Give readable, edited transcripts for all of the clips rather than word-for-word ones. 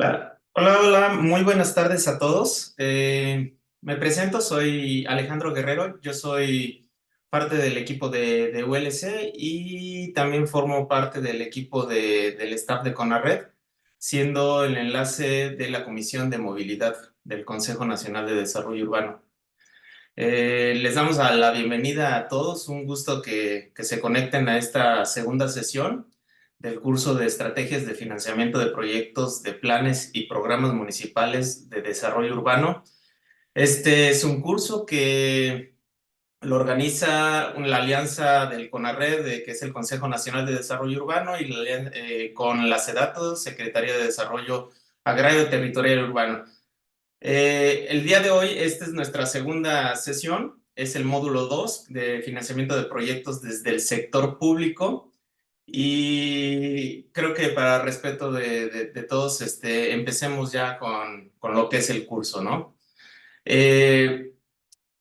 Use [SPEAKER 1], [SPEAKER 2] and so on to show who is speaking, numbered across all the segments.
[SPEAKER 1] Hola, hola, hola, muy buenas tardes a todos. Me presento, soy Alejandro Guerrero, yo soy parte del equipo de ULC y también formo parte del equipo del staff de CONARRED, siendo el enlace de la Comisión de Movilidad del Consejo Nacional de Desarrollo Urbano. Les damos la bienvenida a todos, un gusto que se conecten a esta segunda sesión del curso de Estrategias de Financiamiento de Proyectos de Planes y Programas Municipales de Desarrollo Urbano. Este es un curso que lo organiza la alianza del CONARRED, que es el Consejo Nacional de Desarrollo Urbano, y con la SEDATU, Secretaría de Desarrollo Agrario, Territorial y Urbano. El día de hoy, esta es nuestra segunda sesión, es el módulo 2 de financiamiento de proyectos desde el sector público y creo que para respeto de todos, empecemos ya con lo que es el curso, ¿no? Eh,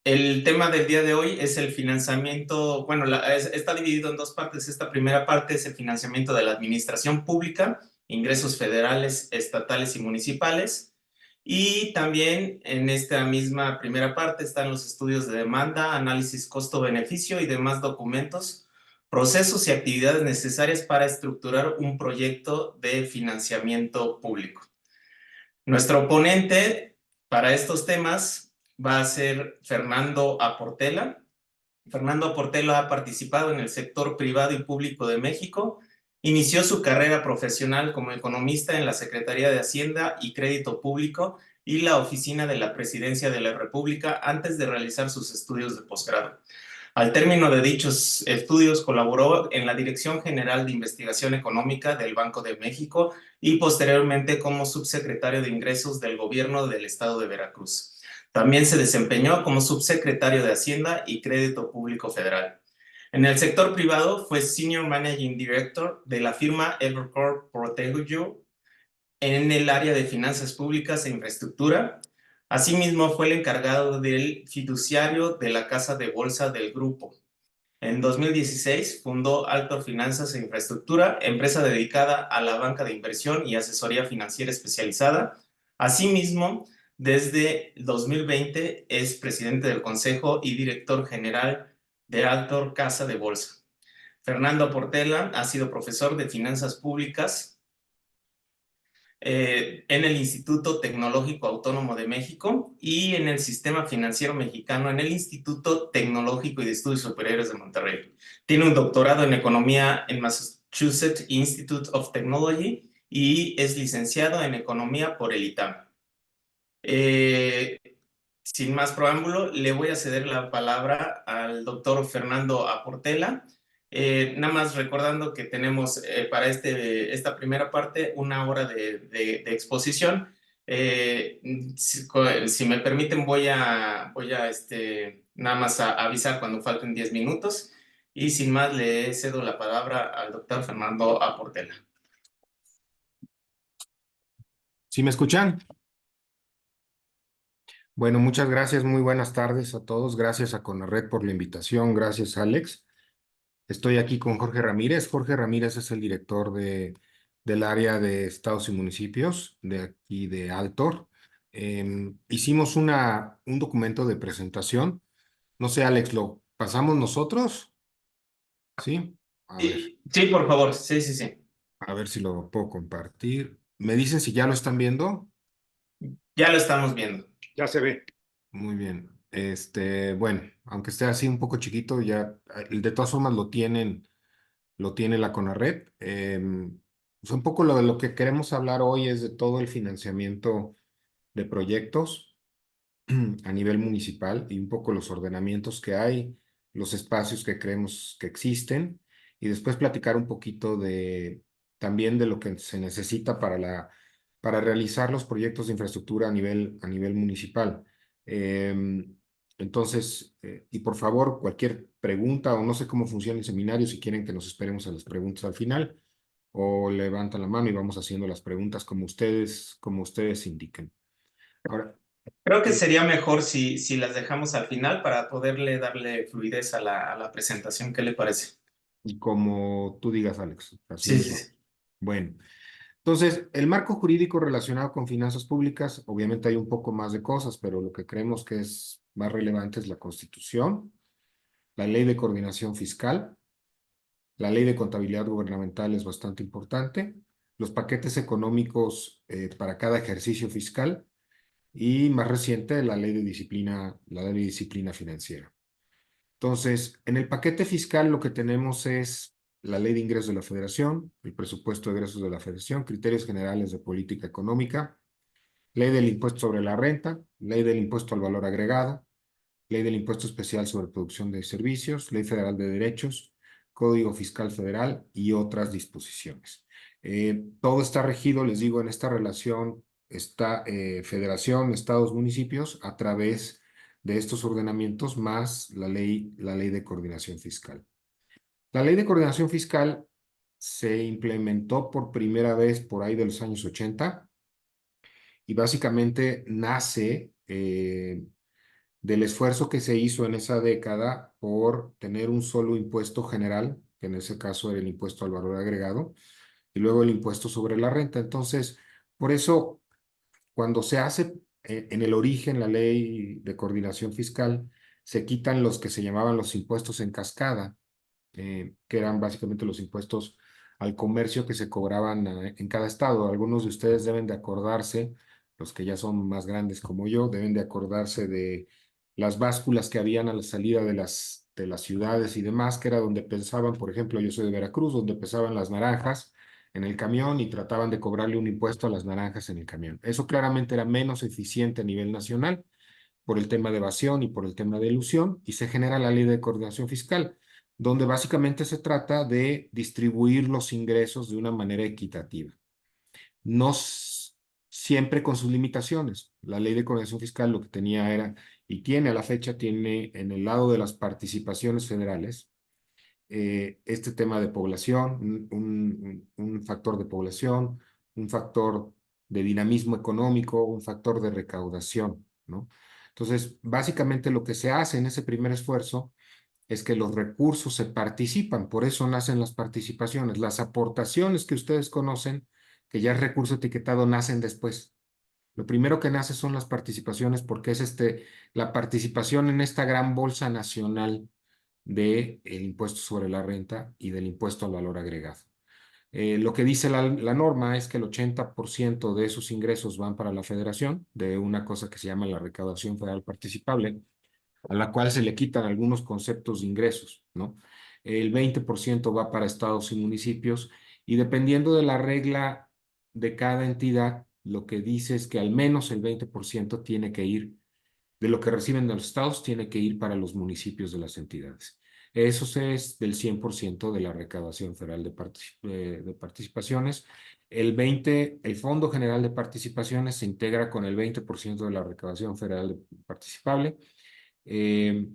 [SPEAKER 1] el tema del día de hoy es el financiamiento, bueno, está dividido en dos partes. Esta primera parte es el financiamiento de la administración pública, ingresos federales, estatales y municipales. Y también en esta misma primera parte están los estudios de demanda, análisis costo-beneficio y demás documentos, procesos y actividades necesarias para estructurar un proyecto de financiamiento público. Nuestro ponente para estos temas va a ser Fernando Aportela. Fernando Aportela ha participado en el sector privado y público de México. Inició su carrera profesional como economista en la Secretaría de Hacienda y Crédito Público y la Oficina de la Presidencia de la República antes de realizar sus estudios de posgrado. Al término de dichos estudios, colaboró en la Dirección General de Investigación Económica del Banco de México y posteriormente como subsecretario de Ingresos del Gobierno del Estado de Veracruz. También se desempeñó como subsecretario de Hacienda y Crédito Público Federal. En el sector privado fue Senior Managing Director de la firma Evercore Protégeo en el área de finanzas públicas e infraestructura. Asimismo, fue el encargado del fiduciario de la Casa de Bolsa del grupo. En 2016 fundó Altor Finanzas e Infraestructura, empresa dedicada a la banca de inversión y asesoría financiera especializada. Asimismo, desde 2020 es presidente del Consejo y director general de Altor Casa de Bolsa. Fernando Portela ha sido profesor de finanzas públicas en el Instituto Tecnológico Autónomo de México y en el Sistema Financiero Mexicano en el Instituto Tecnológico y de Estudios Superiores de Monterrey. Tiene un doctorado en Economía en Massachusetts Institute of Technology y es licenciado en Economía por el ITAM. Sin más preámbulo, le voy a ceder la palabra al doctor Fernando Aportela. Nada más recordando que tenemos para esta primera parte una hora de exposición. Si me permiten, voy a nada más a avisar cuando falten 10 minutos. Y sin más, le cedo la palabra al doctor Fernando Aportela.
[SPEAKER 2] ¿Sí me escuchan? Bueno, muchas gracias, muy buenas tardes a todos. Gracias a CONARRED por la invitación, gracias Alex. Estoy aquí con Jorge Ramírez. Jorge Ramírez es el director del área de estados y municipios de aquí de Altor. Hicimos un documento de presentación. No sé, Alex, ¿lo pasamos nosotros? ¿Sí?
[SPEAKER 1] Sí, sí, por favor. Sí, sí, sí.
[SPEAKER 2] A ver si lo puedo compartir. ¿Me dicen si ya lo están viendo?
[SPEAKER 1] Ya lo estamos viendo.
[SPEAKER 2] Ya se ve. Muy bien. Bueno, aunque esté así un poco chiquito, ya de todas formas lo tiene la CONARRED. Pues un poco de lo que queremos hablar hoy es de todo el financiamiento de proyectos a nivel municipal y un poco los ordenamientos que hay, los espacios que creemos que existen y después platicar un poquito también de lo que se necesita para realizar los proyectos de infraestructura a nivel municipal. Entonces, y por favor, cualquier pregunta o no sé cómo funciona el seminario, si quieren que nos esperemos a las preguntas al final o levantan la mano y vamos haciendo las preguntas como ustedes indiquen. Ahora,
[SPEAKER 1] Creo que sería mejor si las dejamos al final para poderle darle fluidez a la presentación. ¿Qué le parece?
[SPEAKER 2] y como tú digas, Alex, así
[SPEAKER 1] Sí, sí,
[SPEAKER 2] mejor.
[SPEAKER 1] sí.
[SPEAKER 2] Bueno, Entonces, el marco jurídico relacionado con finanzas públicas, obviamente hay un poco más de cosas, pero lo que creemos que es más relevante es la Constitución, la Ley de Coordinación Fiscal, la Ley de Contabilidad Gubernamental es bastante importante, los paquetes económicos para cada ejercicio fiscal y más reciente la Ley de Disciplina Financiera. Entonces, en el paquete fiscal lo que tenemos es la Ley de Ingresos de la Federación, el presupuesto de egresos de la Federación, criterios generales de política económica, Ley del impuesto sobre la renta, Ley del impuesto al valor agregado, Ley del impuesto especial sobre producción de servicios, Ley federal de derechos, Código Fiscal Federal y otras disposiciones. Todo está regido, les digo, en esta relación está federación, estados, municipios, a través de estos ordenamientos más la ley de coordinación fiscal. La ley de coordinación fiscal se implementó por primera vez por ahí de los años 80 y básicamente nace del esfuerzo que se hizo en esa década por tener un solo impuesto general, que en ese caso era el impuesto al valor agregado, y luego el impuesto sobre la renta. Entonces, por eso, cuando se hace en el origen la ley de coordinación fiscal, se quitan los que se llamaban los impuestos en cascada, que eran básicamente los impuestos al comercio que se cobraban en cada estado. Algunos de ustedes deben de acordarse, los que ya son más grandes como yo, deben de acordarse de las básculas que habían a la salida de las ciudades y demás, que era donde pensaban, por ejemplo, yo soy de Veracruz, donde pesaban las naranjas en el camión y trataban de cobrarle un impuesto a las naranjas en el camión. Eso claramente era menos eficiente a nivel nacional por el tema de evasión y por el tema de ilusión, y se genera la ley de coordinación fiscal, donde básicamente se trata de distribuir los ingresos de una manera equitativa. No siempre con sus limitaciones. La ley de coordinación fiscal lo que tenía era, y tiene a la fecha, tiene en el lado de las participaciones federales, este tema de población, un factor de población, un factor de dinamismo económico, un factor de recaudación, ¿no? Entonces, básicamente lo que se hace en ese primer esfuerzo es que los recursos se participan, por eso nacen las participaciones. Las aportaciones que ustedes conocen, que ya es recurso etiquetado, nacen después. Lo primero que nace son las participaciones porque es la participación en esta gran bolsa nacional del impuesto sobre la renta y del impuesto al valor agregado. Lo que dice la norma es que el 80% de esos ingresos van para la federación, de una cosa que se llama la recaudación federal participable, a la cual se le quitan algunos conceptos de ingresos, ¿no? El 20% va para estados y municipios y dependiendo de la regla de cada entidad, lo que dice es que al menos el 20% tiene que ir de lo que reciben de los estados, tiene que ir para los municipios de las entidades. Eso es del 100% de la recaudación federal de participaciones. El Fondo General de Participaciones se integra con el 20% de la recaudación federal participable. Eh,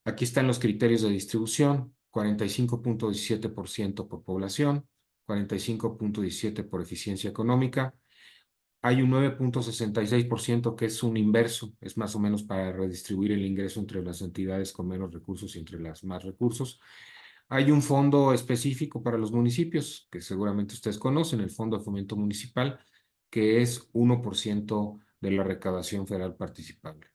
[SPEAKER 2] Aquí están los criterios de distribución: 45,17% por población, 45,17% por eficiencia económica. Hay un 9,66% que es un inverso, es más o menos para redistribuir el ingreso entre las entidades con menos recursos y entre las más recursos. Hay un fondo específico para los municipios, que seguramente ustedes conocen, el Fondo de Fomento Municipal, que es 1% de la recaudación federal participable.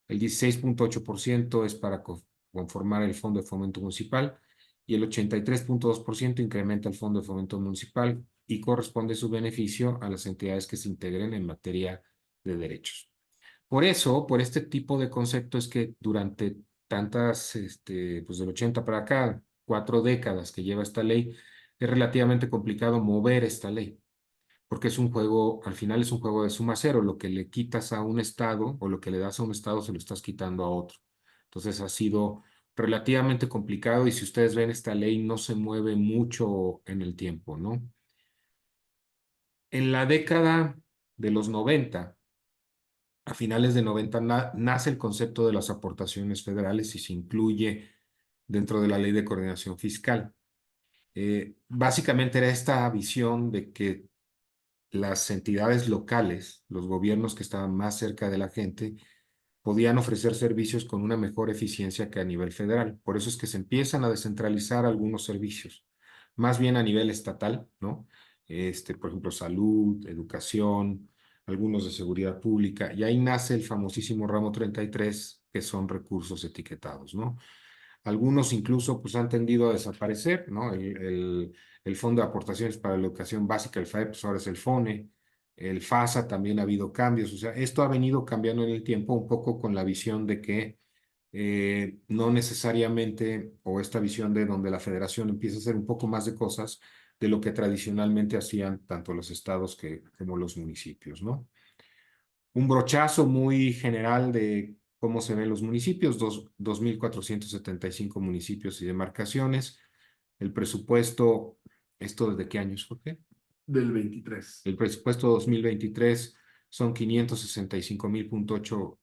[SPEAKER 2] El 16,8% es para conformar el Fondo de Fomento Municipal y el 83,2% incrementa el Fondo de Fomento Municipal y corresponde su beneficio a las entidades que se integren en materia de derechos. Por eso, por este tipo de concepto es que durante pues del 80 para acá, 4 décadas que lleva esta ley, es relativamente complicado mover esta ley porque es un juego, al final es un juego de suma cero, lo que le quitas a un estado o lo que le das a un estado se lo estás quitando a otro. Entonces ha sido relativamente complicado y si ustedes ven esta ley no se mueve mucho en el tiempo, ¿no? En la década de los 90, a finales de 90, nace el concepto de las aportaciones federales y se incluye dentro de la Ley de Coordinación Fiscal. Básicamente era esta visión de que las entidades locales, los gobiernos que estaban más cerca de la gente, podían ofrecer servicios con una mejor eficiencia que a nivel federal. Por eso es que se empiezan a descentralizar algunos servicios, más bien a nivel estatal, ¿no? por ejemplo, salud, educación, algunos de seguridad pública, y ahí nace el famosísimo ramo 33, que son recursos etiquetados, ¿no? Algunos incluso pues han tendido a desaparecer, ¿no? El Fondo de Aportaciones para la Educación Básica, el FAE, pues ahora es el FONE, el FASA también ha habido cambios, o sea, esto ha venido cambiando en el tiempo un poco con la visión de que no necesariamente, o esta visión de donde la federación empieza a hacer un poco más de cosas de lo que tradicionalmente hacían tanto los estados como los municipios, ¿no? Un brochazo muy general de cómo se ven los municipios, 2.475 municipios y demarcaciones. El presupuesto, ¿esto desde qué años, Jorge?
[SPEAKER 3] Del 23.
[SPEAKER 2] El presupuesto 2023 son 565.8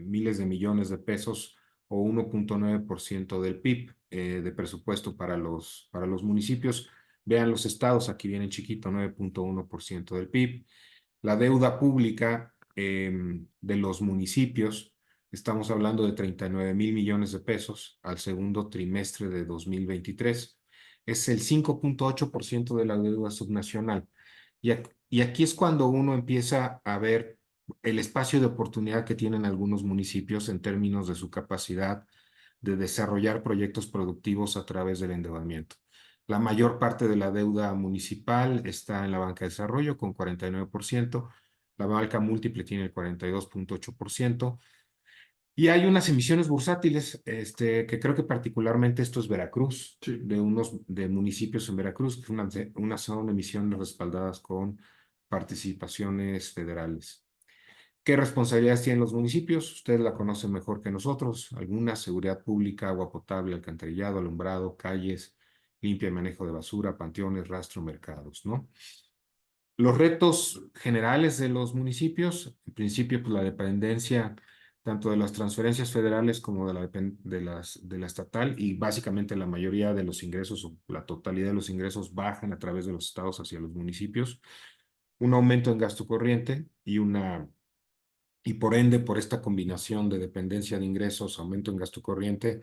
[SPEAKER 2] miles de millones de pesos o 1.9% del PIB de presupuesto para los municipios. Vean los estados, aquí viene chiquito, 9.1% del PIB. La deuda pública de los municipios, estamos hablando de 39.000 millones de pesos al segundo trimestre de 2023. Es el 5.8% de la deuda subnacional. Y aquí es cuando uno empieza a ver el espacio de oportunidad que tienen algunos municipios en términos de su capacidad de desarrollar proyectos productivos a través del endeudamiento. La mayor parte de la deuda municipal está en la banca de desarrollo con 49%, la banca múltiple tiene el 42.8%, y hay unas emisiones bursátiles, que creo que particularmente esto es Veracruz,
[SPEAKER 3] Sí.
[SPEAKER 2] de unos de municipios en Veracruz, que son emisiones respaldadas con participaciones federales. ¿Qué responsabilidades tienen los municipios? Ustedes la conocen mejor que nosotros. Algunas: seguridad pública, agua potable, alcantarillado, alumbrado, calles, limpia y manejo de basura, panteones, rastro, mercados, ¿no? Los retos generales de los municipios, en principio, pues la dependencia tanto de las transferencias federales como de la estatal, y básicamente la mayoría de los ingresos o la totalidad de los ingresos bajan a través de los estados hacia los municipios. Un aumento en gasto corriente y por ende, por esta combinación de dependencia de ingresos, aumento en gasto corriente,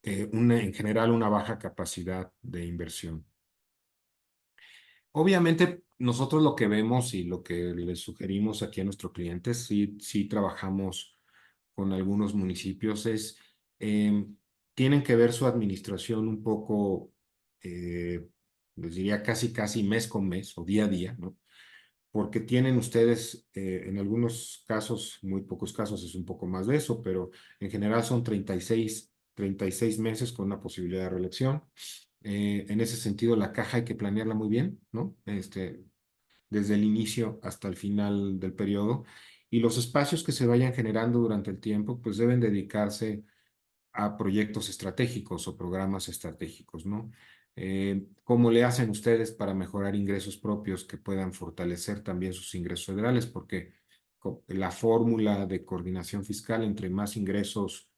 [SPEAKER 2] en general una baja capacidad de inversión. Obviamente, nosotros lo que vemos y lo que les sugerimos aquí a nuestros clientes, sí trabajamos con algunos municipios, tienen que ver su administración un poco, les diría casi mes con mes o día a día, ¿no? Porque tienen ustedes, en algunos casos, muy pocos casos es un poco más de eso, pero en general son 36 meses con una posibilidad de reelección. En ese sentido, la caja hay que planearla muy bien, ¿no? Desde el inicio hasta el final del periodo. Y los espacios que se vayan generando durante el tiempo, pues deben dedicarse a proyectos estratégicos o programas estratégicos, ¿no? ¿Cómo le hacen ustedes para mejorar ingresos propios que puedan fortalecer también sus ingresos federales? Porque la fórmula de coordinación fiscal, entre más ingresos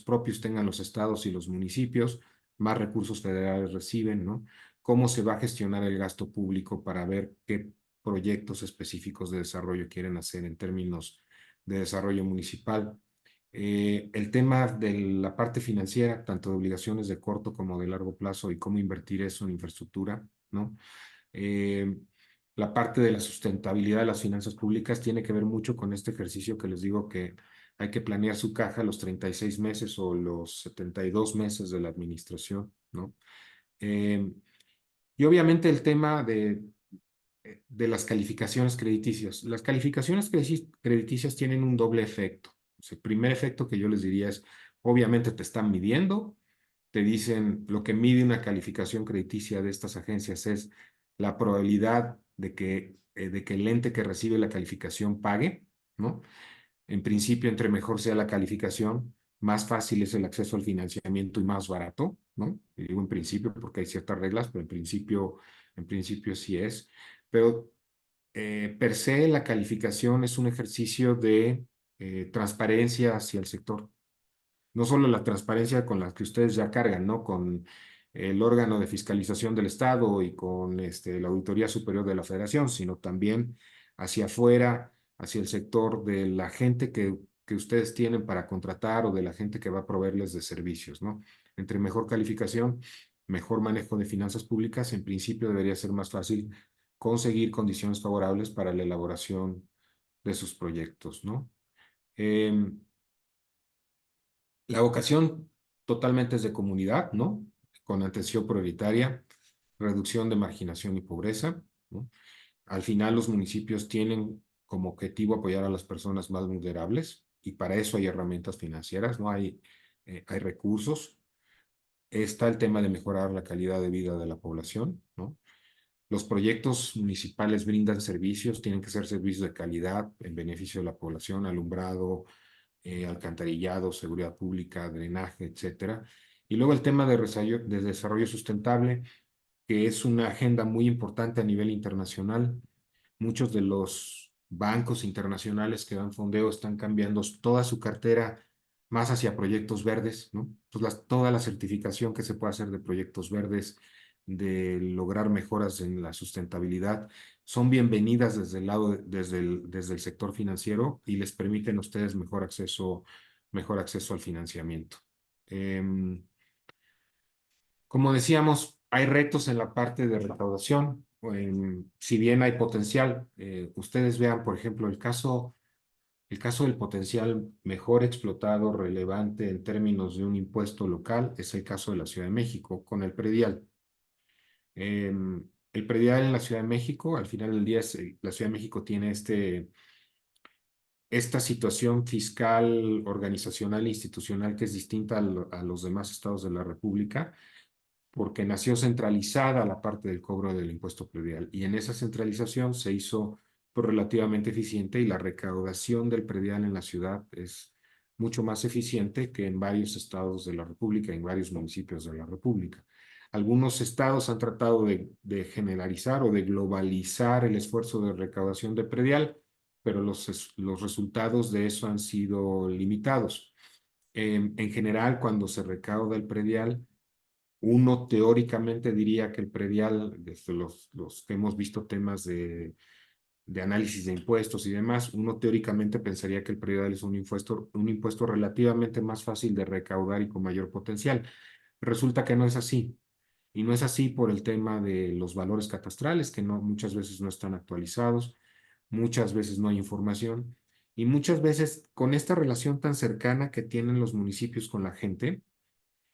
[SPEAKER 2] propios tengan los estados y los municipios, más recursos federales reciben, ¿no? ¿Cómo se va a gestionar el gasto público para ver qué proyectos específicos de desarrollo quieren hacer en términos de desarrollo municipal? El tema de la parte financiera, tanto de obligaciones de corto como de largo plazo, y cómo invertir eso en infraestructura, ¿no? Eh, la parte de la sustentabilidad de las finanzas públicas tiene que ver mucho con este ejercicio que les digo, que hay que planear su caja los 36 meses o los 72 meses de la administración, ¿no? Y obviamente el tema de las calificaciones crediticias. Las calificaciones crediticias tienen un doble efecto. El primer efecto que yo les diría es, obviamente te están midiendo, te dicen, lo que mide una calificación crediticia de estas agencias es la probabilidad de que el ente que recibe la calificación pague, ¿no? En principio, entre mejor sea la calificación, más fácil es el acceso al financiamiento y más barato, ¿no? Y digo en principio porque hay ciertas reglas, pero en principio sí es. Pero per se la calificación es un ejercicio de transparencia hacia el sector. No solo la transparencia con la que ustedes ya cargan, ¿no? Con el órgano de fiscalización del Estado y con la Auditoría Superior de la Federación, sino también hacia afuera, hacia el sector de la gente que ustedes tienen para contratar o de la gente que va a proveerles de servicios, ¿no? Entre mejor calificación, mejor manejo de finanzas públicas, en principio debería ser más fácil conseguir condiciones favorables para la elaboración de sus proyectos, ¿no? Em, la vocación totalmente es de comunidad, ¿no? Con atención prioritaria, reducción de marginación y pobreza, ¿no? Al final, los municipios tienen como objetivo apoyar a las personas más vulnerables y para eso hay herramientas financieras, ¿no? Hay recursos. Está el tema de mejorar la calidad de vida de la población, ¿no? Los proyectos municipales brindan servicios, tienen que ser servicios de calidad en beneficio de la población, alumbrado, alcantarillado, seguridad pública, drenaje, etcétera. Y luego el tema de desarrollo sustentable, que es una agenda muy importante a nivel internacional. Muchos de los bancos internacionales que dan fondeo están cambiando toda su cartera más hacia proyectos verdes, ¿no? Pues toda la certificación que se puede hacer de proyectos verdes, de lograr mejoras en la sustentabilidad, son bienvenidas desde el lado, desde el sector financiero y les permiten a ustedes mejor acceso al financiamiento. Em, como decíamos, hay retos en la parte de recaudación. Si bien hay potencial, ustedes vean, por ejemplo, el caso del potencial mejor explotado, relevante en términos de un impuesto local, es el caso de la Ciudad de México con el predial. El predial en la Ciudad de México, al final del día, la Ciudad de México tiene esta situación fiscal, organizacional e institucional que es distinta a los demás estados de la República porque nació centralizada la parte del cobro del impuesto predial y en esa centralización se hizo pues, relativamente eficiente y la recaudación del predial en la ciudad es mucho más eficiente que en varios estados de la República, en varios municipios de la República. Algunos estados han tratado de generalizar o de globalizar el esfuerzo de recaudación de predial, pero los resultados de eso han sido limitados. En general, cuando se recauda el predial, uno teóricamente diría que el predial, desde los que hemos visto temas de análisis de impuestos y demás, uno teóricamente pensaría que el predial es un impuesto relativamente más fácil de recaudar y con mayor potencial. Resulta que no es así. Y no es así por el tema de los valores catastrales, que no, muchas veces no están actualizados, muchas veces no hay información, y muchas veces con esta relación tan cercana que tienen los municipios con la gente,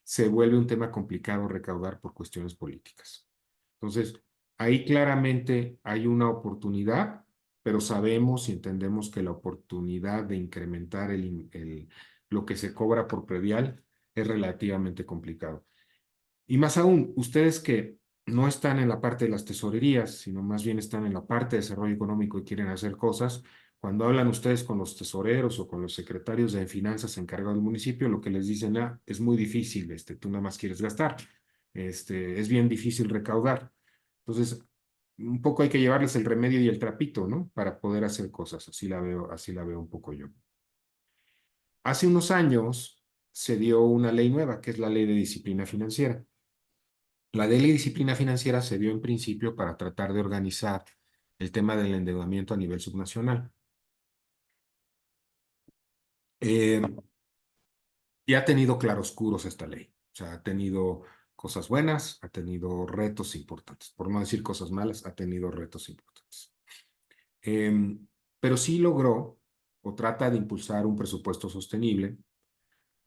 [SPEAKER 2] se vuelve un tema complicado recaudar por cuestiones políticas. Entonces, ahí claramente hay una oportunidad, pero sabemos y entendemos que la oportunidad de incrementar lo que se cobra por predial es relativamente complicado. Y más aún, ustedes que no están en la parte de las tesorerías, sino más bien están en la parte de desarrollo económico y quieren hacer cosas, cuando hablan ustedes con los tesoreros o con los secretarios de finanzas encargados del municipio, lo que les dicen, es muy difícil, tú nada más quieres gastar, es bien difícil recaudar. Entonces, un poco hay que llevarles el remedio y el trapito, ¿no? Para poder hacer cosas, así la veo un poco yo. Hace unos años se dio una ley nueva, que es la Ley de Disciplina Financiera. La ley de disciplina financiera se dio en principio para tratar de organizar el tema del endeudamiento a nivel subnacional. Eh, y ha tenido claroscuros esta ley. O sea, ha tenido cosas buenas, ha tenido retos importantes. Por no decir cosas malas, ha tenido retos importantes. Eh, pero sí logró o trata de impulsar un presupuesto sostenible,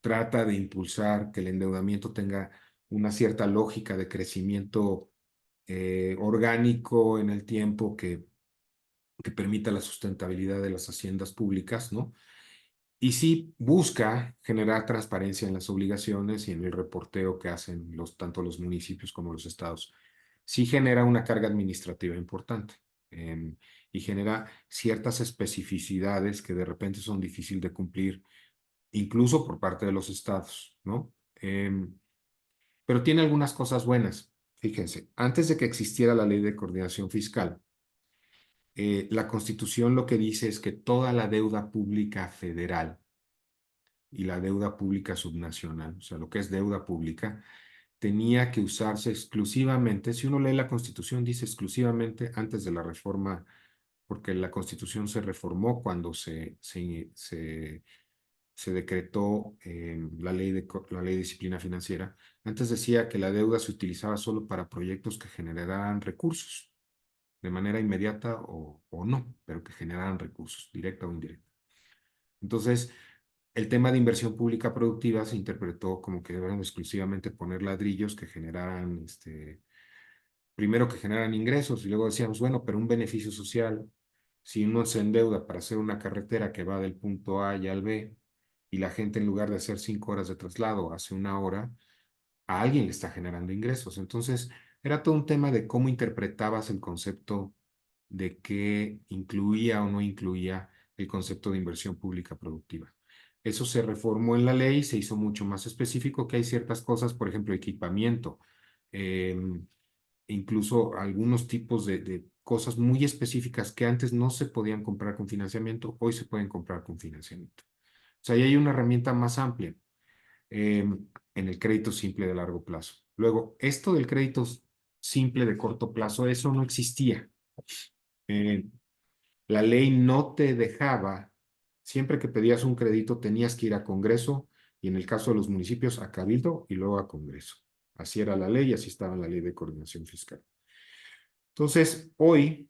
[SPEAKER 2] trata de impulsar que el endeudamiento tenga una cierta lógica de crecimiento orgánico en el tiempo que permita la sustentabilidad de las haciendas públicas, ¿no? Y sí busca generar transparencia en las obligaciones y en el reporteo que hacen tanto los municipios como los estados. Sí genera una carga administrativa importante em, y genera ciertas especificidades que de repente son difíciles de cumplir, incluso por parte de los estados, ¿no? Pero tiene algunas cosas buenas. Fíjense, antes de que existiera la ley de coordinación fiscal, la Constitución lo que dice es que toda la deuda pública federal y la deuda pública subnacional, o sea, lo que es deuda pública, tenía que usarse exclusivamente, si uno lee la Constitución, dice exclusivamente antes de la reforma, porque la Constitución se reformó cuando se se decretó la ley de disciplina financiera. Antes decía que la deuda se utilizaba solo para proyectos que generaran recursos, de manera inmediata o no, pero que generaran recursos, directa o indirecta. Entonces, el tema de inversión pública productiva se interpretó como que debían exclusivamente poner ladrillos que generaran, primero que generan ingresos y luego decíamos, bueno, pero un beneficio social, si uno se endeuda para hacer una carretera que va del punto A y al B y la gente en lugar de hacer 5 horas de traslado hace 1 hora, a alguien le está generando ingresos. Entonces, era todo un tema de cómo interpretabas el concepto de qué incluía o no incluía el concepto de inversión pública productiva. Eso se reformó en la ley, se hizo mucho más específico, que hay ciertas cosas, por ejemplo, equipamiento, eh, incluso algunos tipos de cosas muy específicas que antes no se podían comprar con financiamiento, hoy se pueden comprar con financiamiento. O sea, ahí hay una herramienta más amplia en el crédito simple de largo plazo. Luego, esto del crédito simple de corto plazo, eso no existía. Eh, la ley no te dejaba, siempre que pedías un crédito tenías que ir a Congreso y en el caso de los municipios a Cabildo y luego a Congreso. Así era la ley, así estaba en la ley de coordinación fiscal. Entonces, hoy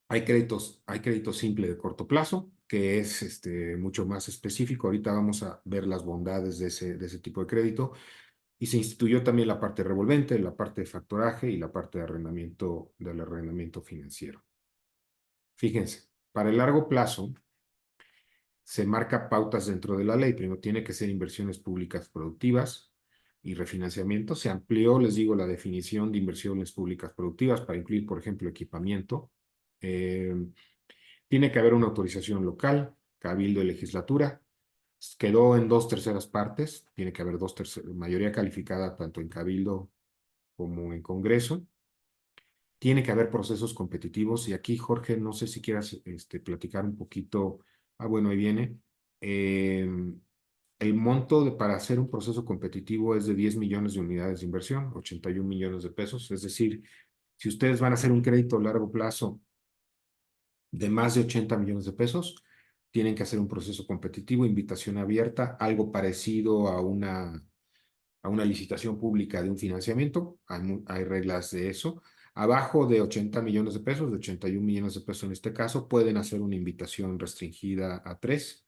[SPEAKER 2] hay crédito simple de corto plazo, que es mucho más específico. Ahorita vamos a ver las bondades de ese tipo de crédito. Y se instituyó también la parte revolvente, la parte de factoraje y la parte de arrendamiento, del arrendamiento financiero. Fíjense, para el largo plazo se marca pautas dentro de la ley. Primero tiene que ser inversiones públicas productivas y refinanciamiento. Se amplió, les digo, la definición de inversiones públicas productivas para incluir, por ejemplo, equipamiento. Eh, Tiene que haber una autorización local, cabildo y legislatura. Quedó en 2/3 partes. Tiene que haber mayoría calificada tanto en cabildo como en Congreso. Tiene que haber procesos competitivos y aquí, Jorge, no sé si quieras platicar un poquito. Ah, bueno, ahí viene. Eh, el monto para hacer un proceso competitivo es de 10 millones de unidades de inversión, 81 millones de pesos. Es decir, si ustedes van a hacer un crédito a largo plazo de más de 80 millones de pesos, tienen que hacer un proceso competitivo, invitación abierta, algo parecido a una licitación pública de un financiamiento. Hay reglas de eso. Abajo de 80 millones de pesos, de 81 millones de pesos en este caso, pueden hacer una invitación restringida a tres.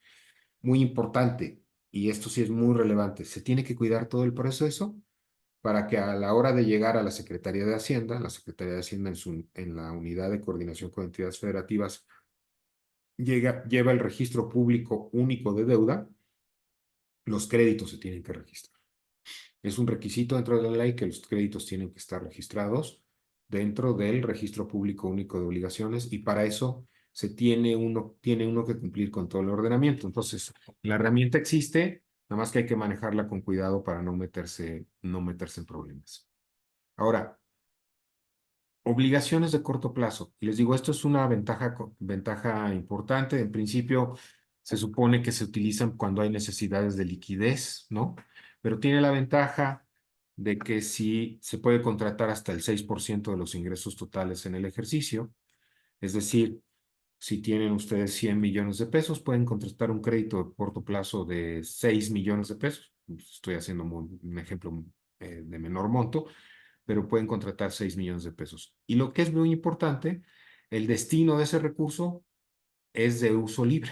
[SPEAKER 2] Muy importante, y esto sí es muy relevante, se tiene que cuidar todo el proceso para que a la hora de llegar a la Secretaría de Hacienda, la Secretaría de Hacienda en la unidad de coordinación con entidades federativas, lleva el registro público único de deuda, los créditos se tienen que registrar. Es un requisito dentro de la ley que los créditos tienen que estar registrados dentro del registro público único de obligaciones y para eso tiene uno que cumplir con todo el ordenamiento. Entonces, la herramienta existe, nada más que hay que manejarla con cuidado para no meterse en problemas. Ahora, obligaciones de corto plazo. Y les digo, esto es una ventaja importante. En principio, se supone que se utilizan cuando hay necesidades de liquidez, ¿no? Pero tiene la ventaja de que sí se puede contratar hasta el 6% de los ingresos totales en el ejercicio. Es decir, si tienen ustedes 100 millones de pesos, pueden contratar un crédito de corto plazo de 6 millones de pesos. Estoy haciendo un ejemplo de menor monto, pero pueden contratar 6 millones de pesos. Y lo que es muy importante, el destino de ese recurso es de uso libre.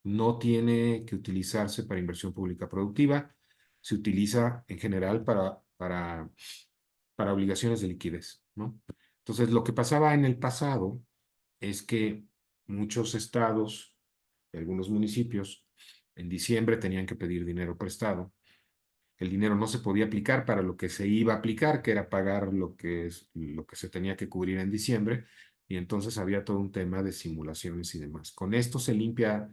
[SPEAKER 2] No tiene que utilizarse para inversión pública productiva, se utiliza en general para obligaciones de liquidez, ¿no? Entonces, lo que pasaba en el pasado es que muchos estados y algunos municipios en diciembre tenían que pedir dinero prestado. El dinero no se podía aplicar para lo que se iba a aplicar, que era pagar lo que se tenía que cubrir en diciembre, y entonces había todo un tema de simulaciones y demás. Con esto se limpia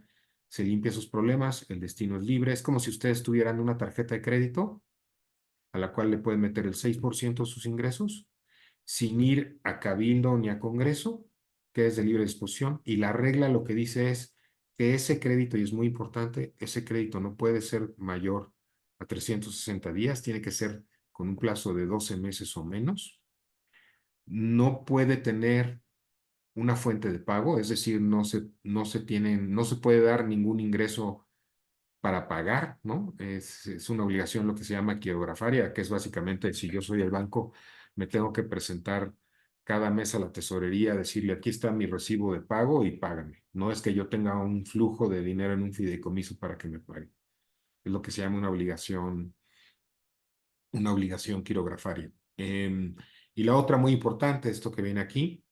[SPEAKER 2] esos problemas, el destino es libre, es como si ustedes tuvieran una tarjeta de crédito a la cual le pueden meter el 6% de sus ingresos sin ir a cabildo ni a congreso, que es de libre disposición, y la regla lo que dice es que ese crédito, y es muy importante, ese crédito no puede ser mayor a 360 días, tiene que ser con un plazo de 12 meses o menos, no puede tener una fuente de pago, es decir, no se puede dar ningún ingreso para pagar, ¿no? Es una obligación lo que se llama quirografaria, que es básicamente, si yo soy el banco, me tengo que presentar cada mes a la tesorería, decirle, aquí está mi recibo de pago y págame. No es que yo tenga un flujo de dinero en un fideicomiso para que me pague. Es lo que se llama una obligación quirografaria. Y la otra muy importante, esto que viene aquí,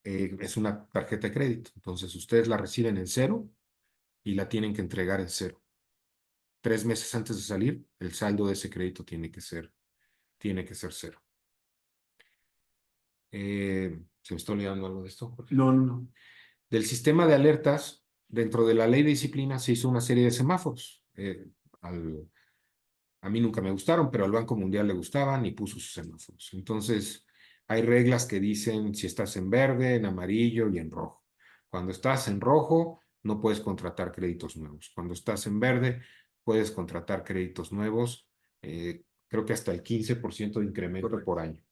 [SPEAKER 2] es una tarjeta de crédito. Entonces, ustedes la reciben en cero y la tienen que entregar en cero. 3 meses antes de salir, el saldo de ese crédito tiene que ser cero. ¿Se me está olvidando algo de esto, Jorge?
[SPEAKER 3] No, no, no.
[SPEAKER 2] Del sistema de alertas, dentro de la ley de disciplina se hizo una serie de semáforos. A mí nunca me gustaron, pero al Banco Mundial le gustaban y puso sus semáforos. Entonces, hay reglas que dicen si estás en verde, en amarillo y en rojo. Cuando estás en rojo, no puedes contratar créditos nuevos. Cuando estás en verde, puedes contratar créditos nuevos, creo que hasta el 15% de incremento por año.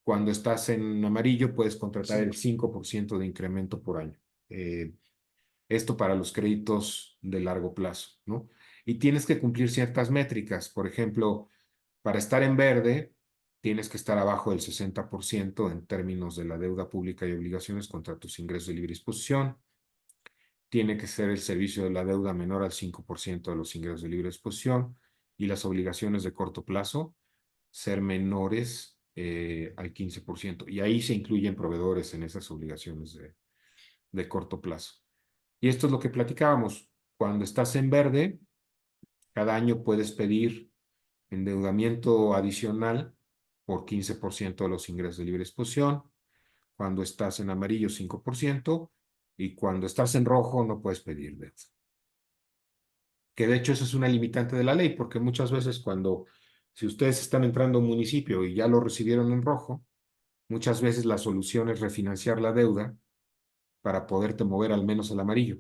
[SPEAKER 2] Cuando estás en amarillo, puedes contratar el 5% de incremento por año. Eh, Esto para los créditos de largo plazo, ¿no? Y tienes que cumplir ciertas métricas. Por ejemplo, para estar en verde, tienes que estar abajo del 60% en términos de la deuda pública y obligaciones contra tus ingresos de libre disposición. Tiene que ser el servicio de la deuda menor al 5% de los ingresos de libre disposición y las obligaciones de corto plazo ser menores al 15%. Y ahí se incluyen proveedores en esas obligaciones de corto plazo. Y esto es lo que platicábamos. Cuando estás en verde, cada año puedes pedir endeudamiento adicional por 15% de los ingresos de libre exposición. Cuando estás en amarillo, 5%. Y cuando estás en rojo, no puedes pedir deuda. Que de hecho eso es una limitante de la ley, porque muchas veces si ustedes están entrando a un municipio y ya lo recibieron en rojo, muchas veces la solución es refinanciar la deuda para poderte mover al menos al amarillo.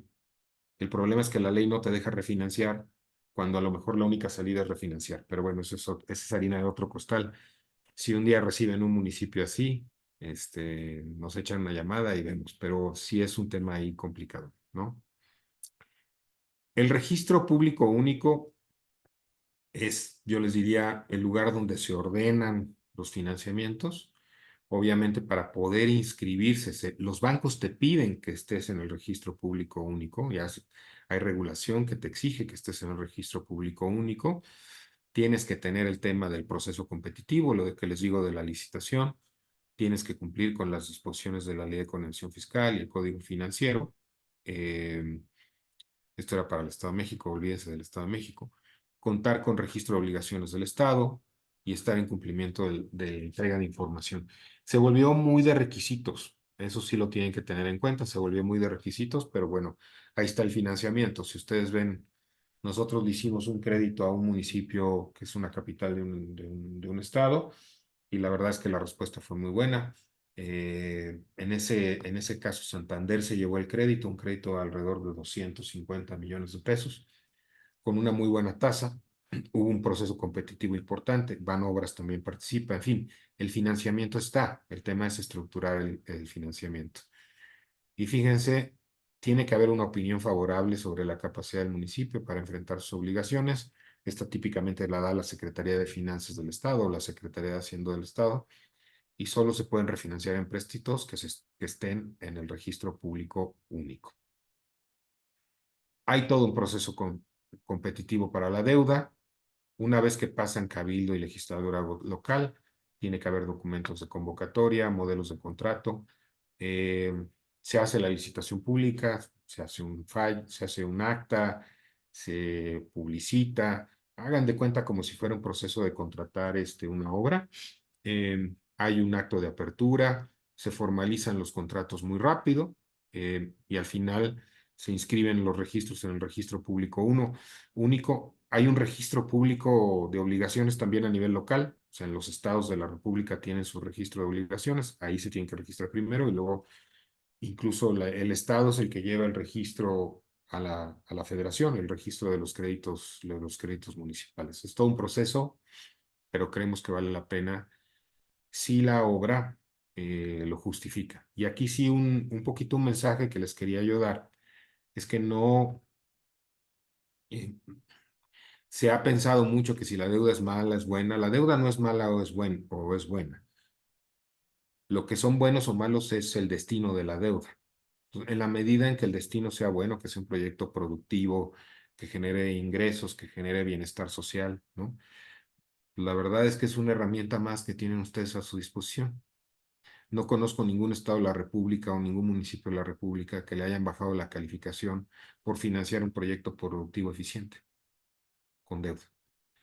[SPEAKER 2] El problema es que la ley no te deja refinanciar cuando a lo mejor la única salida es refinanciar. Pero bueno, esa es harina de otro costal. Si un día reciben un municipio así, nos echan una llamada y vemos, pero sí es un tema ahí complicado, ¿no? El registro público único es, yo les diría, el lugar donde se ordenan los financiamientos. Obviamente, para poder inscribirse, los bancos te piden que estés en el registro público único. Hay regulación que te exige que estés en el registro público único. Tienes que tener el tema del proceso competitivo, lo de que les digo de la licitación. Tienes que cumplir con las disposiciones de la Ley de Convención Fiscal y el Código Financiero. Eh, Esto era para el Estado de México, olvídense del Estado de México. Contar con registro de obligaciones del Estado y estar en cumplimiento de entrega de información. Se volvió muy de requisitos, eso sí lo tienen que tener en cuenta, se volvió muy de requisitos, pero bueno, ahí está el financiamiento. Si ustedes ven, nosotros le hicimos un crédito a un municipio que es una capital de un estado y la verdad es que la respuesta fue muy buena. En ese caso, Santander se llevó el crédito, un crédito de alrededor de 250 millones de pesos, con una muy buena tasa. Hubo un proceso competitivo importante, Banobras también participa, en fin, el financiamiento está, el tema es estructurar el financiamiento. Y fíjense, tiene que haber una opinión favorable sobre la capacidad del municipio para enfrentar sus obligaciones. Esta típicamente la da la Secretaría de Finanzas del Estado o la Secretaría de Hacienda del Estado y solo se pueden refinanciar empréstitos que estén en el registro público único. Hay todo un proceso competitivo para la deuda. Una vez que pasan cabildo y legisladora local, tiene que haber documentos de convocatoria, modelos de contrato. eh, Se hace la licitación pública, se hace se hace un acta, se publicita. Hagan de cuenta como si fuera un proceso de contratar una obra. Hay un acto de apertura, se formalizan los contratos muy rápido y al final se inscriben los registros en el registro público único. Hay un registro público de obligaciones también a nivel local, o sea, en los estados de la República tienen su registro de obligaciones, ahí se tienen que registrar primero y luego incluso el estado es el que lleva el registro a la federación, el registro de los créditos municipales. Es todo un proceso, pero creemos que vale la pena si la obra lo justifica. Y aquí sí un poquito un mensaje que les quería yo dar es que no Eh, Se ha pensado mucho que si la deuda es mala, es buena. La deuda no es mala o es buena. Lo que son buenos o malos es el destino de la deuda. En la medida en que el destino sea bueno, que sea un proyecto productivo, que genere ingresos, que genere bienestar social, ¿no? La verdad es que es una herramienta más que tienen ustedes a su disposición. No conozco ningún estado de la República o ningún municipio de la República que le hayan bajado la calificación por financiar un proyecto productivo eficiente con deuda.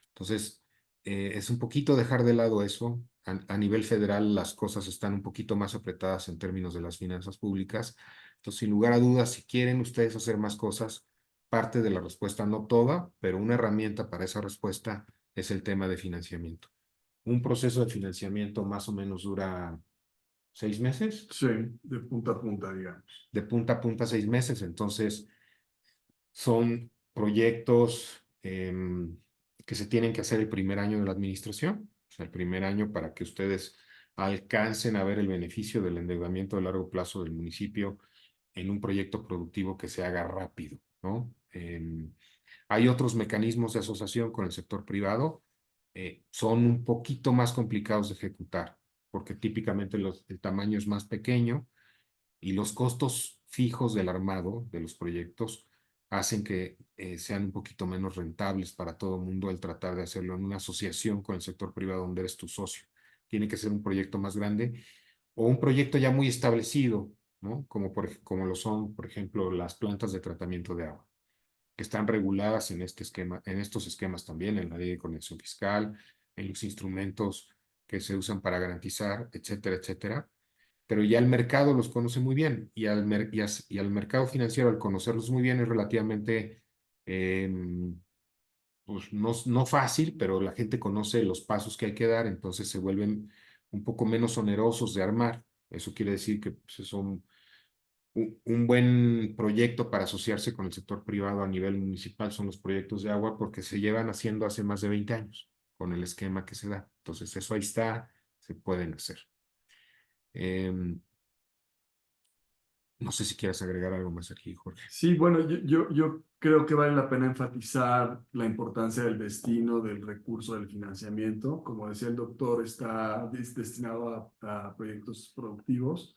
[SPEAKER 2] Entonces, es un poquito dejar de lado eso. A nivel federal, las cosas están un poquito más apretadas en términos de las finanzas públicas. Entonces, sin lugar a dudas, si quieren ustedes hacer más cosas, parte de la respuesta, no toda, pero una herramienta para esa respuesta es el tema de financiamiento. Un proceso de financiamiento más o menos dura 6 meses,
[SPEAKER 3] Sí, de punta a punta, digamos.
[SPEAKER 2] de punta a punta 6 meses. Entonces, son proyectos que se tienen que hacer el primer año de la administración, o sea, el primer año para que ustedes alcancen a ver el beneficio del endeudamiento a largo plazo del municipio en un proyecto productivo que se haga rápido, ¿no? Hay otros mecanismos de asociación con el sector privado, son un poquito más complicados de ejecutar, porque típicamente el tamaño es más pequeño y los costos fijos del armado de los proyectos hacen que sean un poquito menos rentables para todo el mundo el tratar de hacerlo en una asociación con el sector privado donde eres tu socio. Tiene que ser un proyecto más grande o un proyecto ya muy establecido, ¿no? Como lo son, por ejemplo, las plantas de tratamiento de agua, que están reguladas en este esquema, en estos esquemas también, en la ley de coordinación fiscal, en los instrumentos que se usan para garantizar, etcétera, etcétera, pero ya el mercado los conoce muy bien y al mercado financiero, al conocerlos muy bien, es relativamente, eh, pues no fácil, pero la gente conoce los pasos que hay que dar, entonces se vuelven un poco menos onerosos de armar. Eso quiere decir que pues, son un buen proyecto para asociarse con el sector privado a nivel municipal son los proyectos de agua porque se llevan haciendo hace más de 20 años con el esquema que se da. Entonces, eso ahí está, se pueden hacer. Em, no sé si quieres agregar algo más aquí, Jorge.
[SPEAKER 3] Sí, bueno, yo creo que vale la pena enfatizar la importancia del destino del recurso del financiamiento. Como decía el doctor, está destinado a proyectos productivos,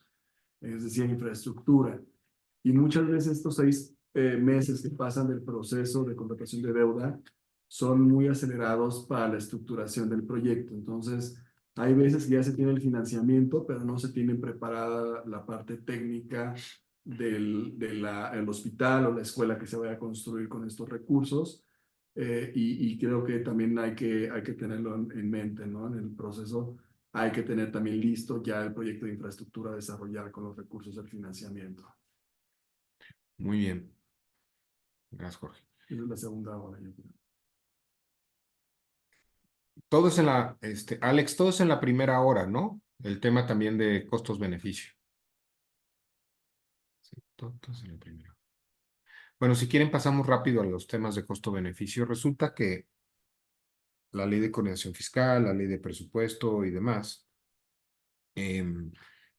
[SPEAKER 3] es decir, infraestructura. Y muchas veces estos 6 meses que pasan del proceso de contratación de deuda son muy acelerados para la estructuración del proyecto. Entonces, hay veces que ya se tiene el financiamiento, pero no se tiene preparada la parte técnica el hospital o la escuela que se vaya a construir con estos recursos. Y creo que también hay que tenerlo en mente, ¿no? En el proceso hay que tener también listo ya el proyecto de infraestructura a desarrollar con los recursos del financiamiento.
[SPEAKER 2] Muy bien. Gracias, Jorge.
[SPEAKER 3] Esa es la segunda hora, yo creo.
[SPEAKER 2] Todo es Alex, todo es en la primera hora, ¿no? El tema también de costos-beneficio. Sí, todo es en la primera. Bueno, si quieren pasamos rápido a los temas de costo-beneficio. Resulta que la ley de coordinación fiscal, la ley de presupuesto y demás, em,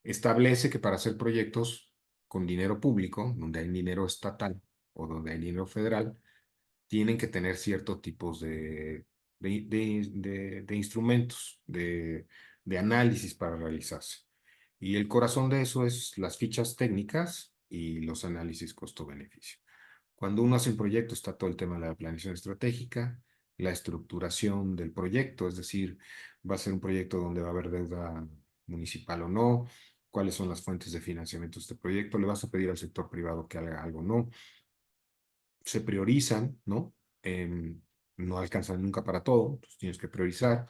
[SPEAKER 2] establece que para hacer proyectos con dinero público, donde hay dinero estatal o donde hay dinero federal, tienen que tener ciertos tipos de instrumentos, de análisis para realizarse. Y el corazón de eso es las fichas técnicas y los análisis costo-beneficio. Cuando uno hace un proyecto está todo el tema de la planeación estratégica, la estructuración del proyecto, es decir, va a ser un proyecto donde va a haber deuda municipal o no, cuáles son las fuentes de financiamiento de este proyecto, le vas a pedir al sector privado que haga algo o no, se priorizan, ¿no? No alcanzan nunca para todo, entonces tienes que priorizar,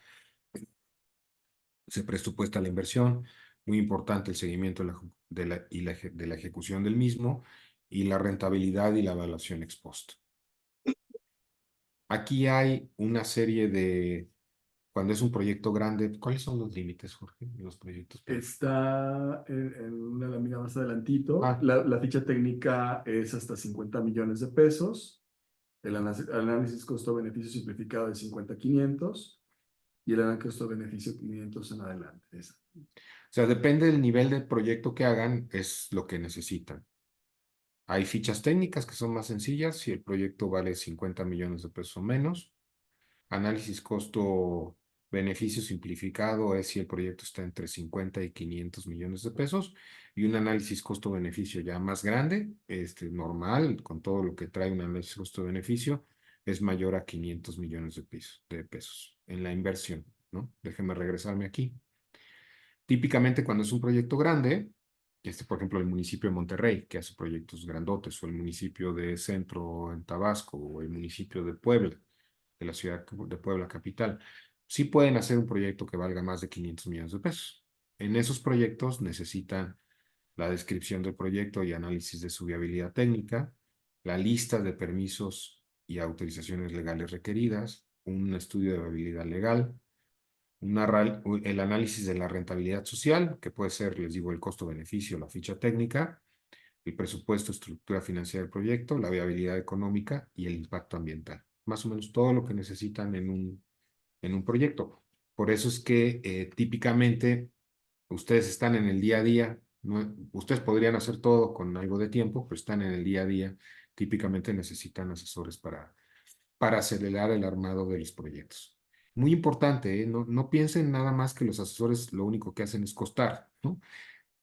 [SPEAKER 2] se presupuesta la inversión, muy importante el seguimiento de la ejecución del mismo y la rentabilidad y la evaluación ex post. Aquí hay una serie cuando es un proyecto grande, ¿cuáles son los límites, Jorge, de los proyectos?
[SPEAKER 3] Está en una lámina más adelantito.
[SPEAKER 2] Ah,
[SPEAKER 3] La ficha técnica es hasta 50 millones de pesos. El análisis costo-beneficio simplificado de 50 a 500 y el análisis costo-beneficio 500 en adelante. Esa.
[SPEAKER 2] o sea, depende del nivel de proyecto que hagan, es lo que necesitan. Hay fichas técnicas que son más sencillas si el proyecto vale 50 millones de pesos o menos. Análisis costo-beneficio simplificado es si el proyecto está entre 50 y 500 millones de pesos. Y un análisis costo-beneficio ya más grande, normal, con todo lo que trae un análisis costo-beneficio, es mayor a 500 millones de pesos en la inversión, ¿no? Déjenme regresarme aquí. Típicamente cuando es un proyecto grande, por ejemplo, el municipio de Monterrey, que hace proyectos grandotes, o el municipio de Centro en Tabasco, o el municipio de Puebla, de la ciudad de Puebla capital, sí pueden hacer un proyecto que valga más de 500 millones de pesos. En esos proyectos necesitan la descripción del proyecto y análisis de su viabilidad técnica, la lista de permisos y autorizaciones legales requeridas, un estudio de viabilidad legal, el análisis de la rentabilidad social, que puede ser, les digo, el costo-beneficio, la ficha técnica, el presupuesto, estructura financiera del proyecto, la viabilidad económica y el impacto ambiental. Más o menos todo lo que necesitan en un proyecto. Por eso es que típicamente ustedes están en el día a día, ustedes podrían hacer todo con algo de tiempo, pero están en el día a día, típicamente necesitan asesores para acelerar el armado de los proyectos. Muy importante, ¿eh? No piensen nada más que los asesores lo único que hacen es costar, ¿no?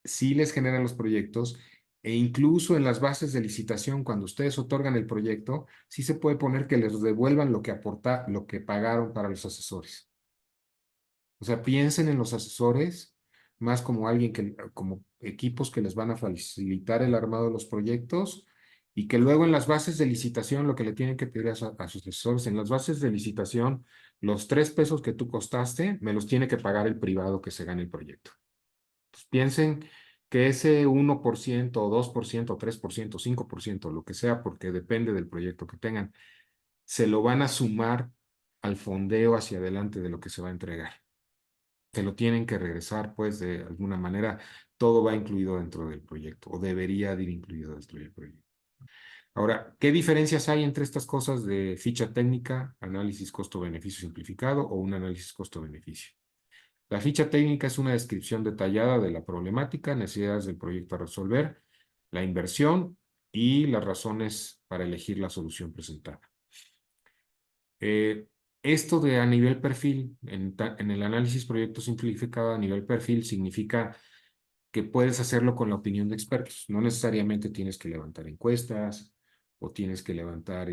[SPEAKER 2] Sí les generan los proyectos e incluso en las bases de licitación, cuando ustedes otorgan el proyecto, sí se puede poner que les devuelvan lo que pagaron para los asesores. O sea, piensen en los asesores más como como equipos que les van a facilitar el armado de los proyectos y que luego en las bases de licitación lo que le tienen que pedir a sus asesores, en las bases de licitación, los 3 pesos que tú costaste, me los tiene que pagar el privado que se gane el proyecto. Entonces, piensen que ese 1% o 2% o 3% 5%, lo que sea, porque depende del proyecto que tengan, se lo van a sumar al fondeo hacia adelante de lo que se va a entregar. Se lo tienen que regresar, pues, de alguna manera, todo va incluido dentro del proyecto o debería de ir incluido dentro del proyecto. Ahora, ¿qué diferencias hay entre estas cosas de ficha técnica, análisis costo-beneficio simplificado o un análisis costo-beneficio? La ficha técnica es una descripción detallada de la problemática, necesidades del proyecto a resolver, la inversión y las razones para elegir la solución presentada. Eh, Esto de a nivel perfil, en el análisis proyecto simplificado a nivel perfil, significa que puedes hacerlo con la opinión de expertos. No necesariamente tienes que levantar encuestas o tienes que levantar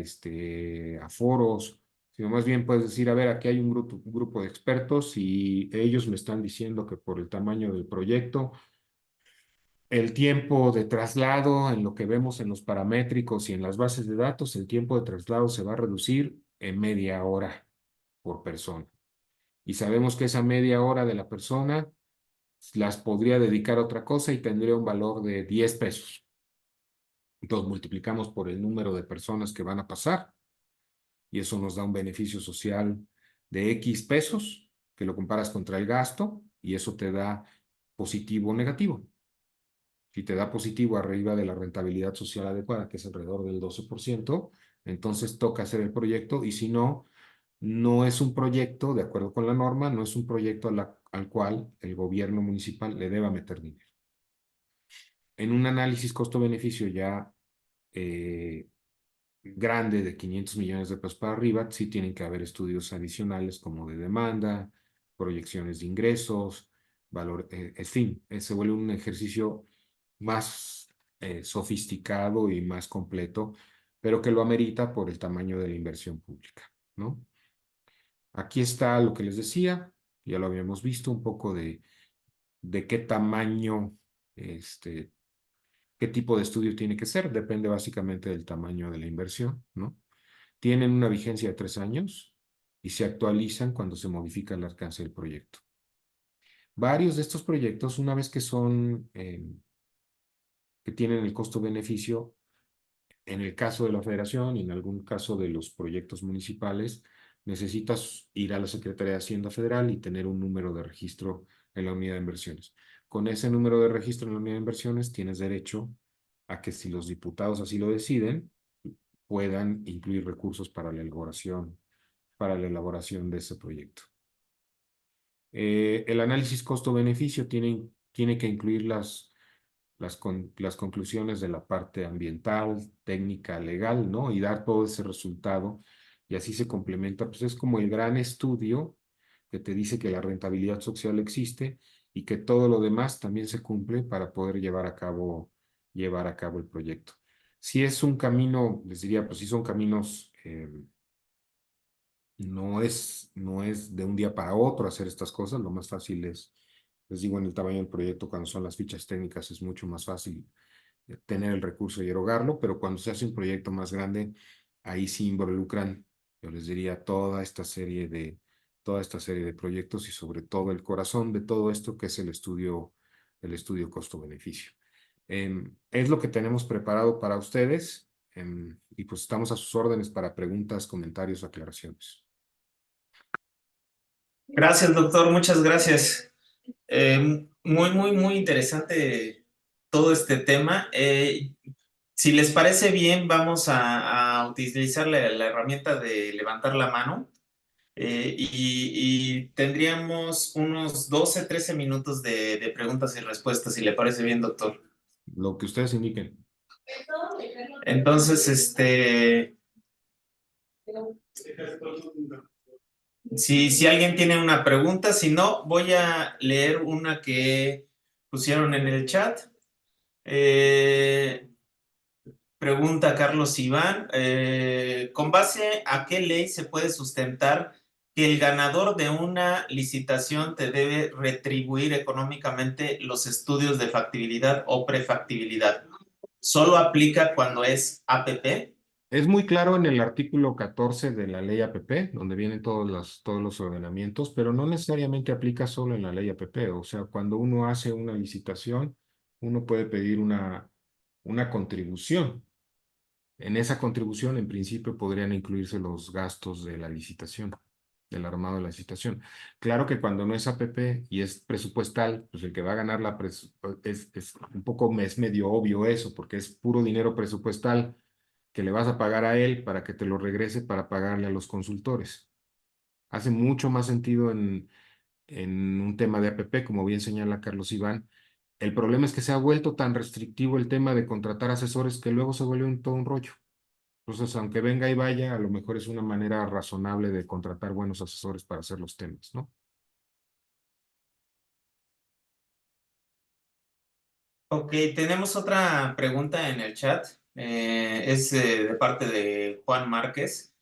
[SPEAKER 2] aforos, sino más bien puedes decir, a ver, aquí hay un grupo de expertos y ellos me están diciendo que por el tamaño del proyecto, el tiempo de traslado, en lo que vemos en los paramétricos y en las bases de datos, el tiempo de traslado se va a reducir en media hora por persona. Y sabemos que esa media hora de la persona las podría dedicar a otra cosa y tendría un valor de 10 pesos. Entonces multiplicamos por el número de personas que van a pasar y eso nos da un beneficio social de X pesos, que lo comparas contra el gasto y eso te da positivo o negativo. Si te da positivo arriba de la rentabilidad social adecuada, que es alrededor del 12%, entonces toca hacer el proyecto y si no, no es un proyecto, de acuerdo con la norma, no es un proyecto al cual el gobierno municipal le deba meter dinero. En un análisis costo-beneficio ya grande de 500 millones de pesos para arriba, sí tienen que haber estudios adicionales como de demanda, proyecciones de ingresos, valor, en fin, se vuelve un ejercicio más sofisticado y más completo, pero que lo amerita por el tamaño de la inversión pública, ¿no? Aquí está lo que les decía, ya lo habíamos visto, un poco de qué tamaño, qué tipo de estudio tiene que ser, depende básicamente del tamaño de la inversión, ¿no? Tienen una vigencia de 3 años y se actualizan cuando se modifica el alcance del proyecto. Varios de estos proyectos, una vez que que tienen el costo-beneficio, en el caso de la federación y en algún caso de los proyectos municipales, necesitas ir a la Secretaría de Hacienda Federal y tener un número de registro en la unidad de inversiones. Con ese número de registro en la unidad de inversiones tienes derecho a que si los diputados así lo deciden, puedan incluir recursos para la elaboración de ese proyecto. El análisis costo-beneficio tiene que incluir las conclusiones de la parte ambiental, técnica, legal, ¿no? Y dar todo ese resultado y así se complementa, pues es como el gran estudio que te dice que la rentabilidad social existe y que todo lo demás también se cumple para poder llevar a cabo el proyecto. Si es un camino, les diría, pues sí son caminos, no es de un día para otro hacer estas cosas, lo más fácil es, les digo, en el tamaño del proyecto, cuando son las fichas técnicas es mucho más fácil tener el recurso y erogarlo, pero cuando se hace un proyecto más grande, ahí sí involucran, yo les diría, toda esta serie de proyectos y sobre todo el corazón de todo esto que es el estudio costo-beneficio. Es lo que tenemos preparado para ustedes y pues estamos a sus órdenes para preguntas, comentarios, aclaraciones.
[SPEAKER 1] Gracias, doctor, muchas gracias. Muy interesante todo este tema. Si les parece bien, vamos a utilizar la herramienta de levantar la mano y tendríamos unos 12, 13 minutos de preguntas y respuestas, si le parece bien, doctor.
[SPEAKER 2] Lo que ustedes indiquen.
[SPEAKER 1] Entonces, si alguien tiene una pregunta, si no, voy a leer una que pusieron en el chat. Pregunta Carlos Iván, ¿con base a qué ley se puede sustentar que el ganador de una licitación te debe retribuir económicamente los estudios de factibilidad o prefactibilidad? ¿Solo aplica cuando es APP?
[SPEAKER 2] Es muy claro en el artículo 14 de la ley APP, donde vienen todos los ordenamientos, pero no necesariamente aplica solo en la ley APP. O sea, cuando uno hace una licitación, uno puede pedir una contribución. En esa contribución, en principio, podrían incluirse los gastos de la licitación, del armado de la licitación. Claro que cuando no es APP y es presupuestal, pues el que va a ganar es un poco, es medio obvio eso, porque es puro dinero presupuestal que le vas a pagar a él para que te lo regrese para pagarle a los consultores. Hace mucho más sentido en un tema de APP, como bien señala Carlos Iván. El problema es que se ha vuelto tan restrictivo el tema de contratar asesores que luego se vuelve todo un rollo. Entonces, aunque venga y vaya, a lo mejor es una manera razonable de contratar buenos asesores para hacer los temas, ¿no?
[SPEAKER 1] Ok, tenemos otra pregunta en el chat. Es de parte de Juan Márquez.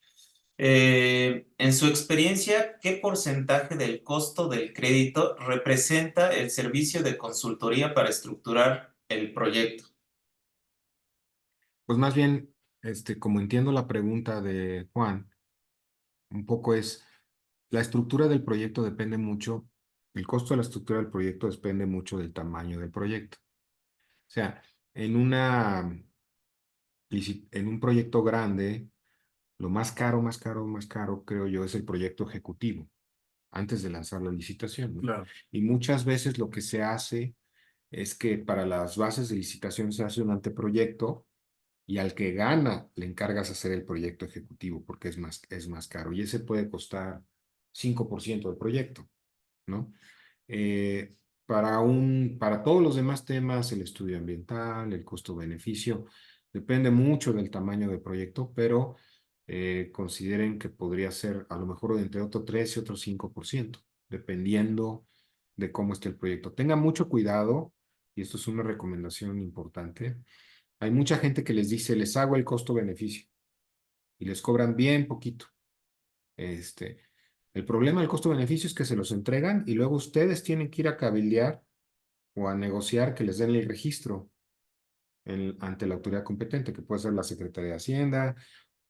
[SPEAKER 1] En su experiencia, ¿qué porcentaje del costo del crédito representa el servicio de consultoría para estructurar el proyecto?
[SPEAKER 2] Pues más bien, como entiendo la pregunta de Juan, un poco es, la estructura del proyecto depende mucho, el costo de la estructura del proyecto depende mucho del tamaño del proyecto. O sea, en en un proyecto grande, lo más caro, creo yo, es el proyecto ejecutivo, antes de lanzar la licitación, ¿no?
[SPEAKER 3] Claro.
[SPEAKER 2] Y muchas veces lo que se hace es que para las bases de licitación se hace un anteproyecto y al que gana le encargas hacer el proyecto ejecutivo porque es más caro y ese puede costar 5% del proyecto, ¿no? Eh, para todos los demás temas, el estudio ambiental, el costo-beneficio, depende mucho del tamaño del proyecto, pero consideren que podría ser a lo mejor entre otro 3 y otro 5%, dependiendo de cómo esté el proyecto. Tengan mucho cuidado, y esto es una recomendación importante. Hay mucha gente que les dice, les hago el costo-beneficio y les cobran bien poquito. Este, el problema del costo-beneficio es que se los entregan y luego ustedes tienen que ir a cabildear o a negociar que les den el registro ante la autoridad competente, que puede ser la Secretaría de Hacienda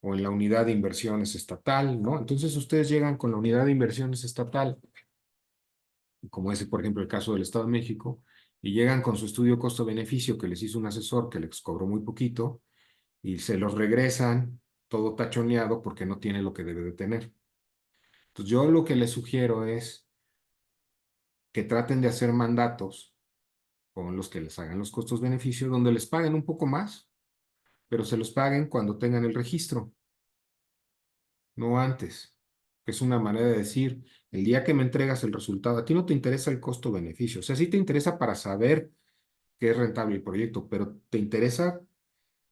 [SPEAKER 2] o en la unidad de inversiones estatal, ¿no? Entonces ustedes llegan con la unidad de inversiones estatal, como es, por ejemplo, el caso del Estado de México, y llegan con su estudio costo-beneficio que les hizo un asesor que les cobró muy poquito y se los regresan todo tachoneado porque no tiene lo que debe de tener. Entonces yo lo que les sugiero es que traten de hacer mandatos con los que les hagan los costos-beneficios, donde les paguen un poco más, pero se los paguen cuando tengan el registro, no antes. Es una manera de decir, el día que me entregas el resultado, a ti no te interesa el costo-beneficio, o sea, sí te interesa para saber que es rentable el proyecto, pero te interesa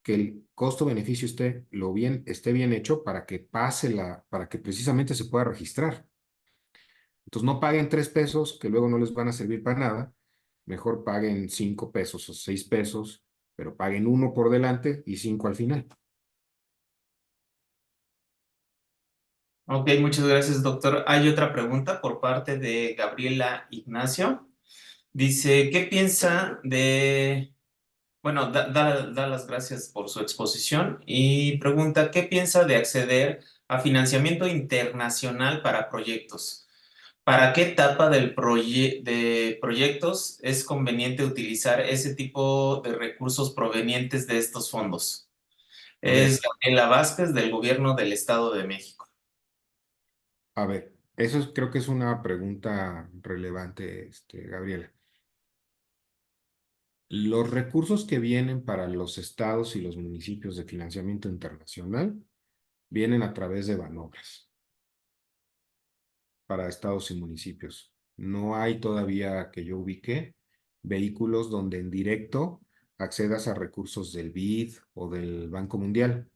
[SPEAKER 2] que el costo-beneficio esté bien hecho para que para que precisamente se pueda registrar. Entonces no paguen 3 pesos que luego no les van a servir para nada. Mejor paguen 5 pesos o 6 pesos, pero paguen 1 por delante y 5 al final.
[SPEAKER 1] Ok, muchas gracias, doctor. Hay otra pregunta por parte de Gabriela Ignacio. Dice, ¿qué piensa de... Bueno, da las gracias por su exposición y pregunta, ¿qué piensa de acceder a financiamiento internacional para proyectos? ¿Para qué etapa de proyectos es conveniente utilizar ese tipo de recursos provenientes de estos fondos?
[SPEAKER 2] A
[SPEAKER 1] Es
[SPEAKER 2] ver,
[SPEAKER 1] Gabriela Vázquez del Gobierno del Estado de México.
[SPEAKER 2] creo que es una pregunta relevante, Gabriela. Los recursos que vienen para los estados y los municipios de financiamiento internacional vienen a través de Banobras para estados y municipios. No hay todavía que yo ubique vehículos donde en directo accedas a recursos del BID o del Banco Mundial.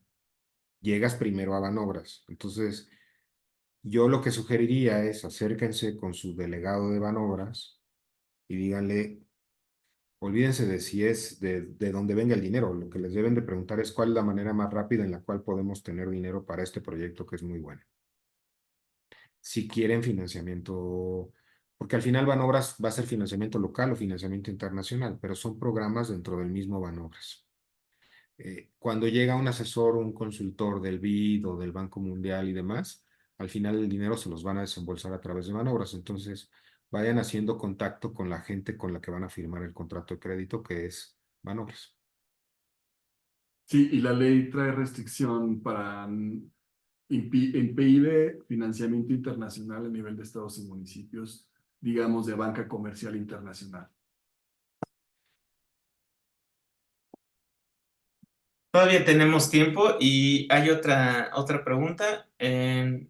[SPEAKER 2] Llegas primero a Banobras. Entonces, yo lo que sugeriría es acérquense con su delegado de Banobras y díganle, olvídense de si es de dónde venga el dinero. Lo que les deben de preguntar es cuál es la manera más rápida en la cual podemos tener dinero para este proyecto que es muy bueno. Si quieren financiamiento, porque al final Banobras va a ser financiamiento local o financiamiento internacional, pero son programas dentro del mismo Banobras. Cuando llega un asesor o un consultor del BID o del Banco Mundial y demás, al final el dinero se los van a desembolsar a través de Banobras. Entonces, vayan haciendo contacto con la gente con la que van a firmar el contrato de crédito, que es Banobras.
[SPEAKER 3] Sí, y la ley trae restricción para impide financiamiento internacional a nivel de estados y municipios, digamos, de banca comercial internacional.
[SPEAKER 1] Todavía tenemos tiempo y hay otra pregunta. El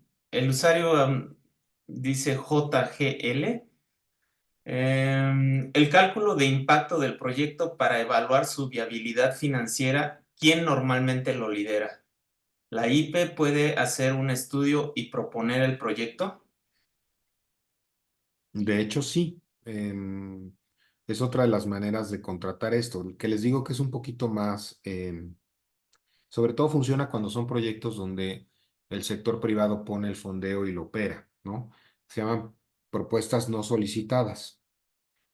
[SPEAKER 1] usuario dice JGL. El cálculo de impacto del proyecto para evaluar su viabilidad financiera, ¿quién normalmente lo lidera? ¿La IPE puede hacer un estudio y proponer el proyecto?
[SPEAKER 2] De hecho, sí. Es otra de las maneras de contratar esto, que les digo que es un poquito más, sobre todo funciona cuando son proyectos donde el sector privado pone el fondeo y lo opera, ¿no? Se llaman propuestas no solicitadas.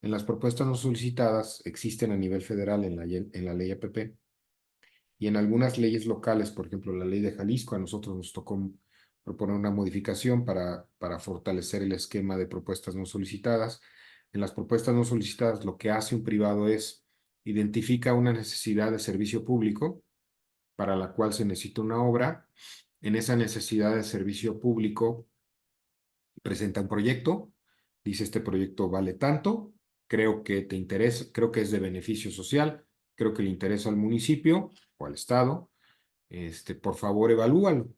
[SPEAKER 2] En las propuestas no solicitadas existen a nivel federal en la ley APP y en algunas leyes locales, por ejemplo, la ley de Jalisco, a nosotros nos tocó proponer una modificación para fortalecer el esquema de propuestas no solicitadas. En las propuestas no solicitadas, lo que hace un privado es identifica una necesidad de servicio público para la cual se necesita una obra. En esa necesidad de servicio público presenta un proyecto, dice este proyecto vale tanto, creo que te interesa, creo que es de beneficio social, creo que le interesa al municipio o al estado, por favor evalúalo.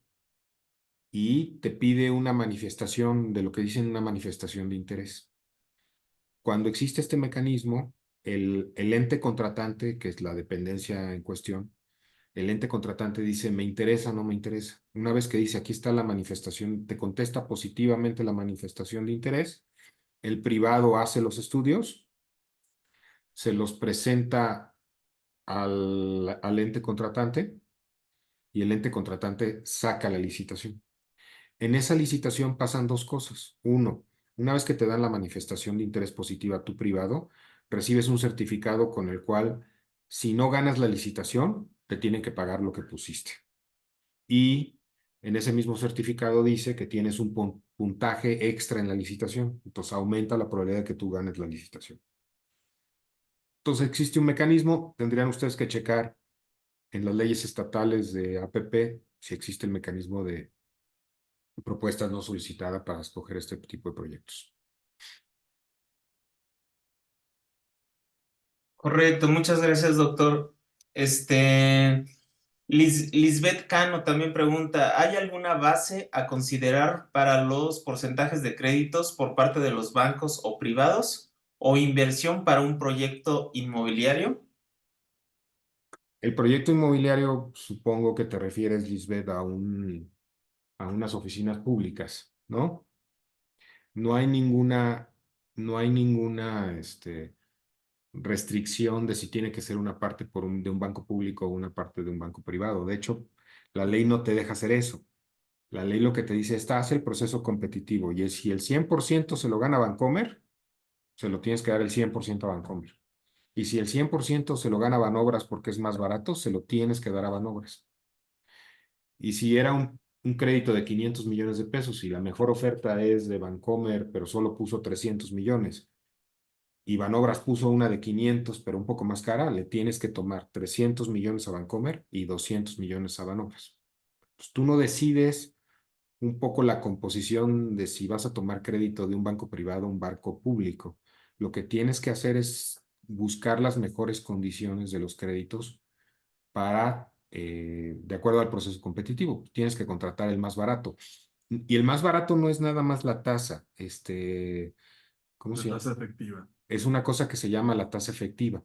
[SPEAKER 2] Y te pide una manifestación de lo que dicen una manifestación de interés. Cuando existe este mecanismo, el ente contratante, que es la dependencia en cuestión, el ente contratante dice, me interesa, no me interesa. Una vez que dice, aquí está la manifestación, te contesta positivamente la manifestación de interés, el privado hace los estudios, se los presenta al ente contratante y el ente contratante saca la licitación. En esa licitación pasan dos cosas. Uno, una vez que te dan la manifestación de interés positiva a tu privado, recibes un certificado con el cual, si no ganas la licitación, te tienen que pagar lo que pusiste. Y en ese mismo certificado dice que tienes un puntaje extra en la licitación. Entonces aumenta la probabilidad de que tú ganes la licitación. Entonces existe un mecanismo, tendrían ustedes que checar en las leyes estatales de APP si existe el mecanismo de propuestas no solicitadas para escoger este tipo de proyectos.
[SPEAKER 1] Correcto, muchas gracias, doctor. Lisbeth Cano también pregunta, ¿hay alguna base a considerar para los porcentajes de créditos por parte de los bancos o privados? o inversión para un proyecto inmobiliario.
[SPEAKER 2] El proyecto inmobiliario, supongo que te refieres, Lisbeth, a unas oficinas públicas, ¿no? No hay ninguna, no hay ninguna, restricción de si tiene que ser una parte de un banco público o una parte de un banco privado. De hecho, la ley no te deja hacer eso. La ley lo que te dice está, hace el proceso competitivo y si el 100% se lo gana Bancomer, se lo tienes que dar el 100% a Bancomer. Y si el 100% se lo gana Banobras porque es más barato, se lo tienes que dar a Banobras. Y si era un crédito de 500 millones de pesos y la mejor oferta es de Bancomer, pero solo puso 300 millones, y Banobras puso una de 500, pero un poco más cara, le tienes que tomar 300 millones a Bancomer y 200 millones a Banobras. Pues tú no decides un poco la composición de si vas a tomar crédito de un banco privado o un banco público. Lo que tienes que hacer es buscar las mejores condiciones de los créditos para, de acuerdo al proceso competitivo. Tienes que contratar el más barato. Y el más barato no es nada más la tasa, ¿cómo
[SPEAKER 3] La
[SPEAKER 2] se llama?
[SPEAKER 3] tasa efectiva.
[SPEAKER 2] Es una cosa que se llama la tasa efectiva.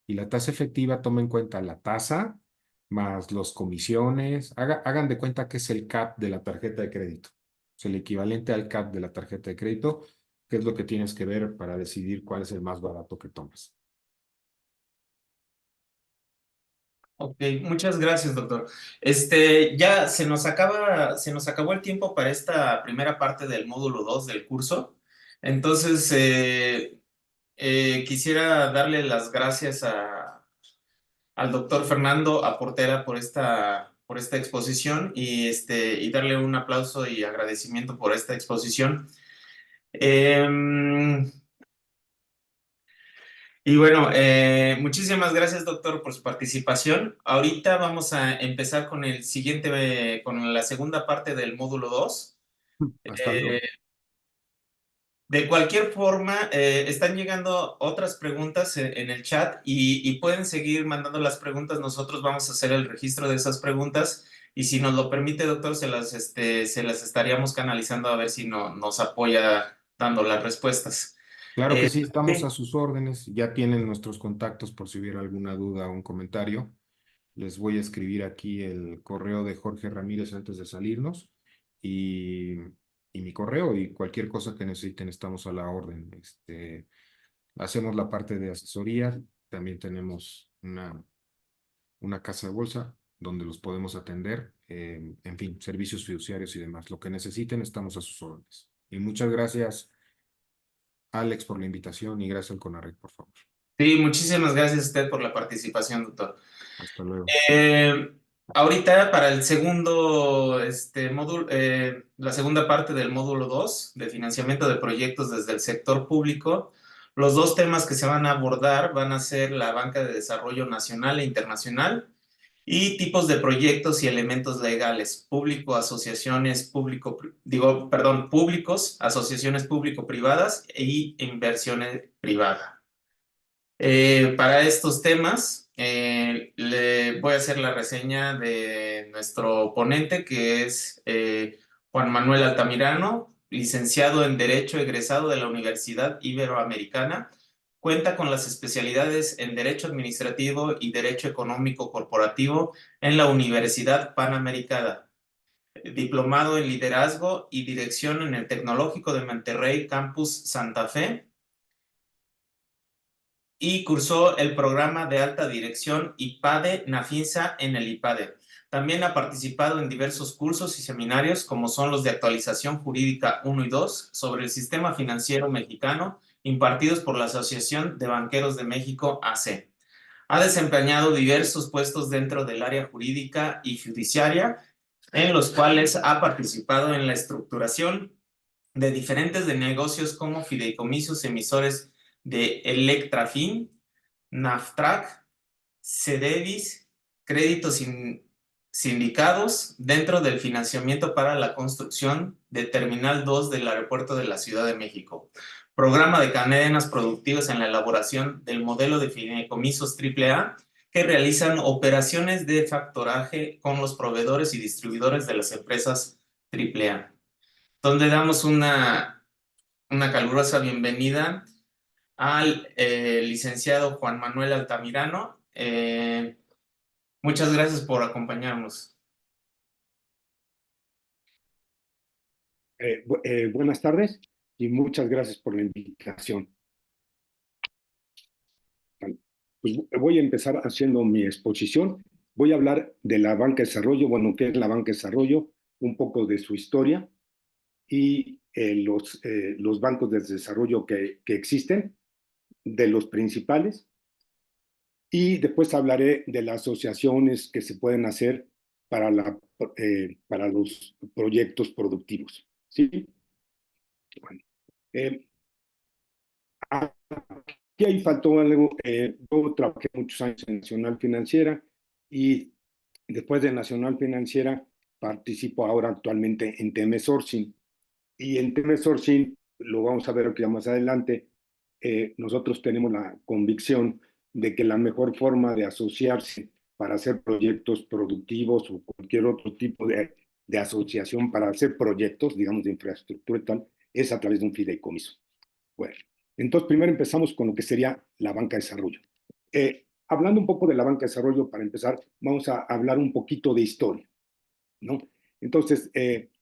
[SPEAKER 2] Y la tasa efectiva toma en cuenta la tasa más los comisiones. Hagan de cuenta que es el CAP de la tarjeta de crédito. Es el equivalente al CAP de la tarjeta de crédito, que es lo que tienes que ver para decidir cuál es el más barato que tomas.
[SPEAKER 1] Ok, muchas gracias, doctor. Ya se nos acabó el tiempo para esta primera parte del módulo 2 del curso. Entonces, quisiera darle las gracias al doctor Fernando Aportera por esta exposición y darle un aplauso y agradecimiento por esta exposición. Em, Y bueno, muchísimas gracias, doctor, por su participación. Ahorita vamos a empezar con con la segunda parte del módulo 2.
[SPEAKER 2] Hasta luego.
[SPEAKER 1] De cualquier forma, están llegando otras preguntas en el chat y pueden seguir mandando las preguntas. Nosotros vamos a hacer el registro de esas preguntas y si nos lo permite, doctor, se las estaríamos canalizando a ver si nos apoya dando las respuestas.
[SPEAKER 2] Claro que sí, estamos a
[SPEAKER 1] Sí.
[SPEAKER 2] sus órdenes. Ya tienen nuestros contactos por si hubiera alguna duda o un comentario. Les voy a escribir aquí el correo de Jorge Ramírez antes de salirnos y, y mi correo y cualquier cosa que necesiten estamos a la orden. Hacemos la parte de asesoría, también tenemos una casa de bolsa donde los podemos atender, en fin, servicios fiduciarios y demás. Lo que necesiten estamos a sus órdenes. Y muchas gracias, Alex, por la invitación y gracias al CONAREC, por favor.
[SPEAKER 1] Sí, muchísimas gracias a usted por la participación, doctor.
[SPEAKER 2] Hasta luego.
[SPEAKER 1] Eh, Ahorita para el segundo módulo, la segunda parte del módulo 2 de financiamiento de proyectos desde el sector público, los dos temas que se van a abordar van a ser la banca de desarrollo nacional e internacional y tipos de proyectos y elementos legales, público, asociaciones públicos, asociaciones público-privadas y inversiones privadas. Para estos temas, le voy a hacer la reseña de nuestro ponente, que es Juan Manuel Altamirano, licenciado en Derecho egresado de la Universidad Iberoamericana. Cuenta con las especialidades en Derecho Administrativo y Derecho Económico Corporativo en la Universidad Panamericana. Diplomado en Liderazgo y Dirección en el Tecnológico de Monterrey, Campus Santa Fe y cursó el programa de alta dirección IPADE Nafinsa en el IPADE. También ha participado en diversos cursos y seminarios como son los de actualización jurídica 1 y 2 sobre el sistema financiero mexicano impartidos por la Asociación de Banqueros de México AC. Ha desempeñado diversos puestos dentro del área jurídica y judiciaria en los cuales ha participado en la estructuración de diferentes de negocios como fideicomisos emisores de Electrafin, Naftrac, Cedevis, créditos sindicados dentro del financiamiento para la construcción de Terminal 2 del Aeropuerto de la Ciudad de México. Programa de cadenas productivas en la elaboración del modelo de fideicomisos AAA que realizan operaciones de factoraje con los proveedores y distribuidores de las empresas AAA, donde damos una calurosa bienvenida al licenciado Juan Manuel Altamirano. Muchas gracias por acompañarnos.
[SPEAKER 4] Buenas tardes y muchas gracias por la invitación. Pues voy a empezar haciendo mi exposición. Voy a hablar de la banca de desarrollo, bueno, qué es la banca de desarrollo, un poco de su historia y los bancos de desarrollo que existen, de los principales, y después hablaré de las asociaciones que se pueden hacer para los proyectos productivos. ¿Sí? Bueno, aquí ahí faltó algo. Yo trabajé muchos años en Nacional Financiera y después de Nacional Financiera participo ahora actualmente en TM Sourcing. Y en TM Sourcing, lo vamos a ver aquí más adelante, nosotros tenemos la convicción de que la mejor forma de asociarse para hacer proyectos productivos o cualquier otro tipo de asociación para hacer proyectos, digamos, de infraestructura y tal, es a través de un fideicomiso. Bueno, entonces primero empezamos con lo que sería la banca de desarrollo. Hablando un poco de la banca de desarrollo, para empezar, vamos a hablar un poquito de historia, ¿no? Entonces,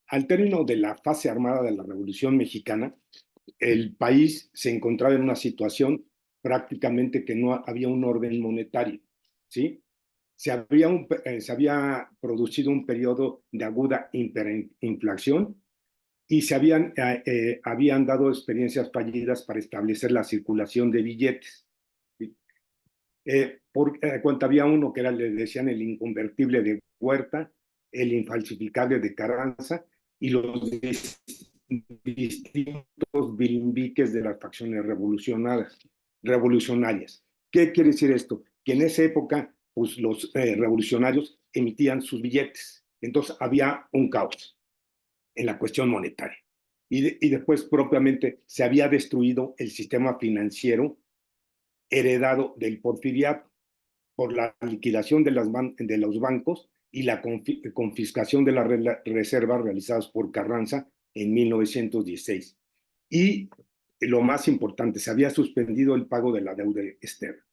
[SPEAKER 4] al término de la fase armada de la Revolución Mexicana, el país se encontraba en una situación prácticamente que no había un orden monetario, ¿sí? Se había producido un periodo de aguda hiperinflación y habían dado experiencias fallidas para establecer la circulación de billetes. ¿Sí? Por cuanto había uno que le decían el inconvertible de Huerta, el infalsificable de Carranza y los distintos bilimbiques de las facciones revolucionarias. ¿Qué quiere decir esto? Que en esa época pues, los revolucionarios emitían sus billetes, entonces había un caos en la cuestión monetaria. Y después propiamente se había destruido el sistema financiero heredado del porfiriato por la liquidación de los bancos y la confiscación de las reservas realizadas por Carranza en 1916. Y lo más importante, se había suspendido el pago de la deuda externa.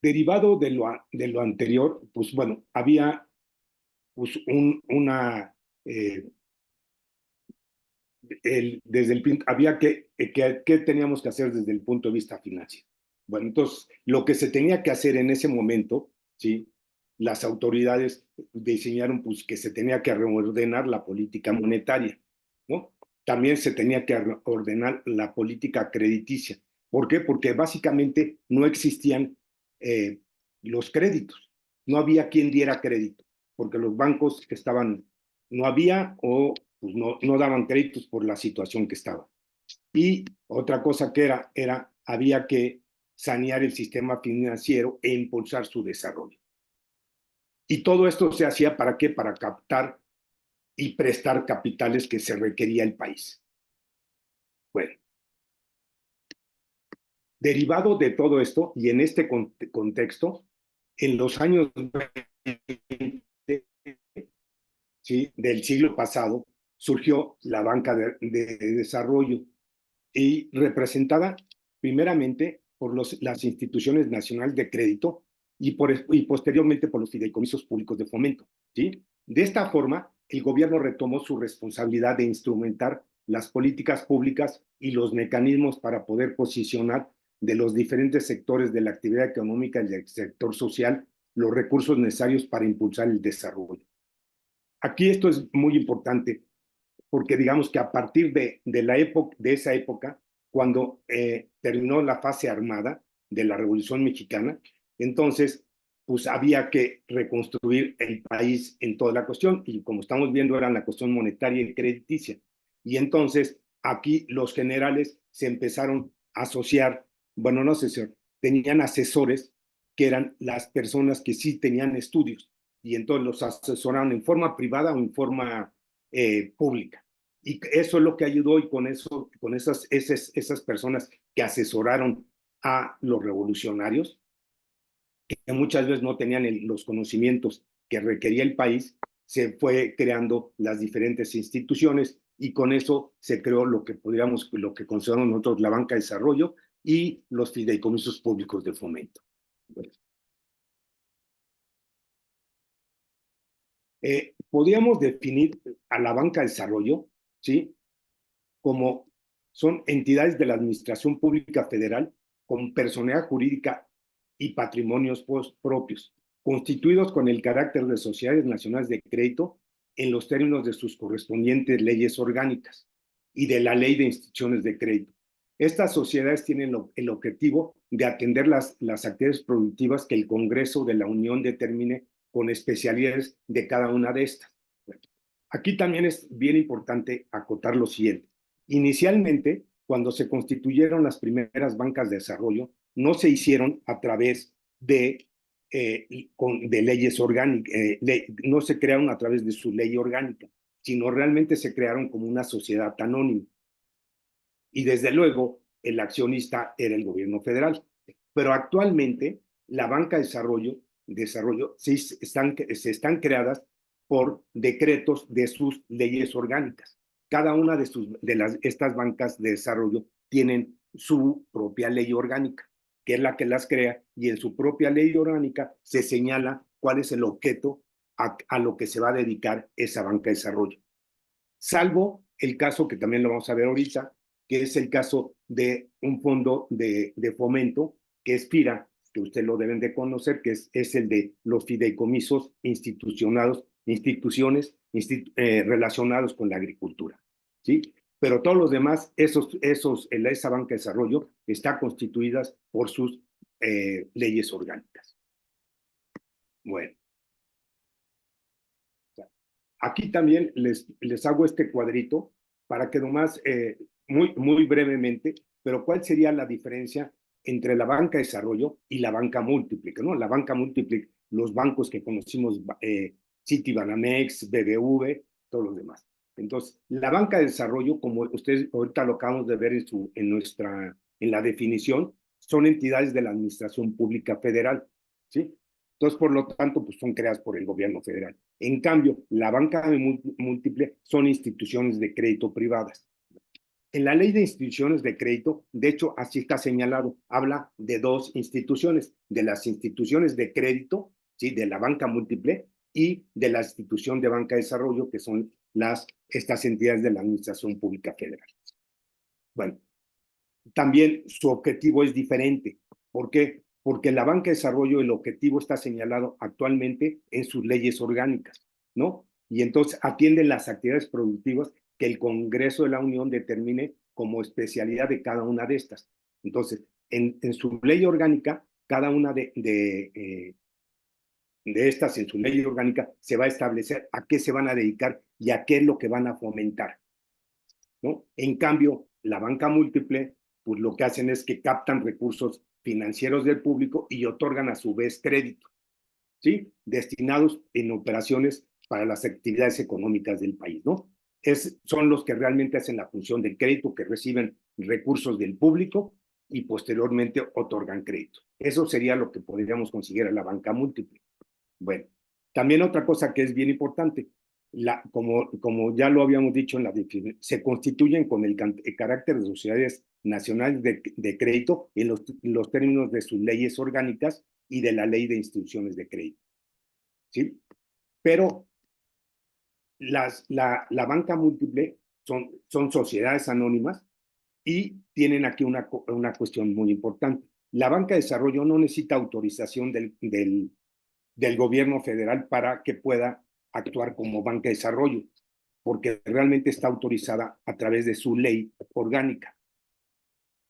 [SPEAKER 4] Derivado de lo anterior, pues bueno, había pues, había ¿qué teníamos que hacer desde el punto de vista financiero? Bueno, entonces, lo que se tenía que hacer en ese momento, ¿sí? Las autoridades diseñaron pues, que se tenía que reordenar la política monetaria, ¿no? También se tenía que ordenar la política crediticia. ¿Por qué? Porque básicamente no existían los créditos. No había quien diera crédito, porque los bancos no había o pues no daban créditos por la situación que estaba. Y otra cosa que había que sanear el sistema financiero e impulsar su desarrollo. Y todo esto se hacía ¿para qué? Para captar y prestar capitales que se requería el país. Bueno, derivado de todo esto y en este contexto, en los años 20, ¿sí? del siglo pasado, surgió la banca de desarrollo y representada primeramente por las instituciones nacionales de crédito y posteriormente por los fideicomisos públicos de fomento. ¿Sí? De esta forma, el gobierno retomó su responsabilidad de instrumentar las políticas públicas y los mecanismos para poder posicionar de los diferentes sectores de la actividad económica y del sector social los recursos necesarios para impulsar el desarrollo. Aquí esto es muy importante porque digamos que a partir de esa época, cuando terminó la fase armada de la Revolución Mexicana, entonces pues había que reconstruir el país en toda la cuestión, y como estamos viendo era la cuestión monetaria y crediticia. Y entonces aquí los generales se empezaron a asociar, bueno, no sé si tenían asesores que eran las personas que sí tenían estudios, y entonces los asesoraron en forma privada o en forma pública. Y eso es lo que ayudó, y con esas personas que asesoraron a los revolucionarios, que muchas veces no tenían los conocimientos que requería el país, se fue creando las diferentes instituciones y con eso se creó lo que consideramos nosotros la banca de desarrollo y los fideicomisos públicos de fomento. Podríamos definir a la banca de desarrollo, ¿sí?, como son entidades de la Administración Pública Federal con personalidad jurídica y patrimonios propios, constituidos con el carácter de sociedades nacionales de crédito en los términos de sus correspondientes leyes orgánicas y de la Ley de Instituciones de Crédito. Estas sociedades tienen el objetivo de atender las actividades productivas que el Congreso de la Unión determine con especialidades de cada una de estas. Aquí también es bien importante acotar lo siguiente. Inicialmente, cuando se constituyeron las primeras bancas de desarrollo, no se hicieron a través de leyes orgánicas, no se crearon a través de su ley orgánica, sino realmente se crearon como una sociedad anónima. Y desde luego, el accionista era el gobierno federal. Pero actualmente, la banca de desarrollo se están creadas por decretos de sus leyes orgánicas. Cada una de estas bancas de desarrollo tienen su propia ley orgánica, que es la que las crea, y en su propia ley orgánica se señala cuál es el objeto a lo que se va a dedicar esa banca de desarrollo. Salvo el caso que también lo vamos a ver ahorita, que es el caso de un fondo de fomento, que es FIRA, que ustedes lo deben de conocer, que es el de los fideicomisos relacionados con la agricultura, ¿sí? Pero todos los demás, esa banca de desarrollo está constituida por sus leyes orgánicas. Bueno. Aquí también les hago este cuadrito para que nomás, muy brevemente, pero ¿cuál sería la diferencia entre la banca de desarrollo y la banca múltiple? ¿No? La banca múltiple, los bancos que conocimos, Citibanamex, BBV, todos los demás. Entonces, la banca de desarrollo, como ustedes ahorita lo acabamos de ver en la definición, son entidades de la Administración Pública Federal, ¿sí? Entonces, por lo tanto, pues son creadas por el gobierno federal. En cambio, la banca múltiple son instituciones de crédito privadas. En la Ley de Instituciones de Crédito, de hecho, así está señalado, habla de dos instituciones, de las instituciones de crédito, ¿sí?, de la banca múltiple, y de la institución de banca de desarrollo, que son estas entidades de la Administración Pública Federal. Bueno, también su objetivo es diferente. ¿Por qué? Porque la banca de desarrollo, el objetivo está señalado actualmente en sus leyes orgánicas, ¿no? Y entonces atienden las actividades productivas que el Congreso de la Unión determine como especialidad de cada una de estas. Entonces, en su ley orgánica, cada una de estas, en su ley orgánica, se va a establecer a qué se van a dedicar y a qué es lo que van a fomentar, ¿no? En cambio, la banca múltiple, pues lo que hacen es que captan recursos financieros del público y otorgan a su vez crédito, ¿sí?, destinados en operaciones para las actividades económicas del país, ¿no? Son los que realmente hacen la función del crédito, que reciben recursos del público y posteriormente otorgan crédito. Eso sería lo que podríamos considerar la banca múltiple. Bueno, también otra cosa que es bien importante, como ya lo habíamos dicho en la definición, se constituyen con el carácter de sociedades nacionales de crédito en los términos de sus leyes orgánicas y de la Ley de Instituciones de Crédito, ¿sí? Pero la banca múltiple son sociedades anónimas y tienen aquí una cuestión muy importante. La banca de desarrollo no necesita autorización del gobierno federal para que pueda actuar como banca de desarrollo, porque realmente está autorizada a través de su ley orgánica.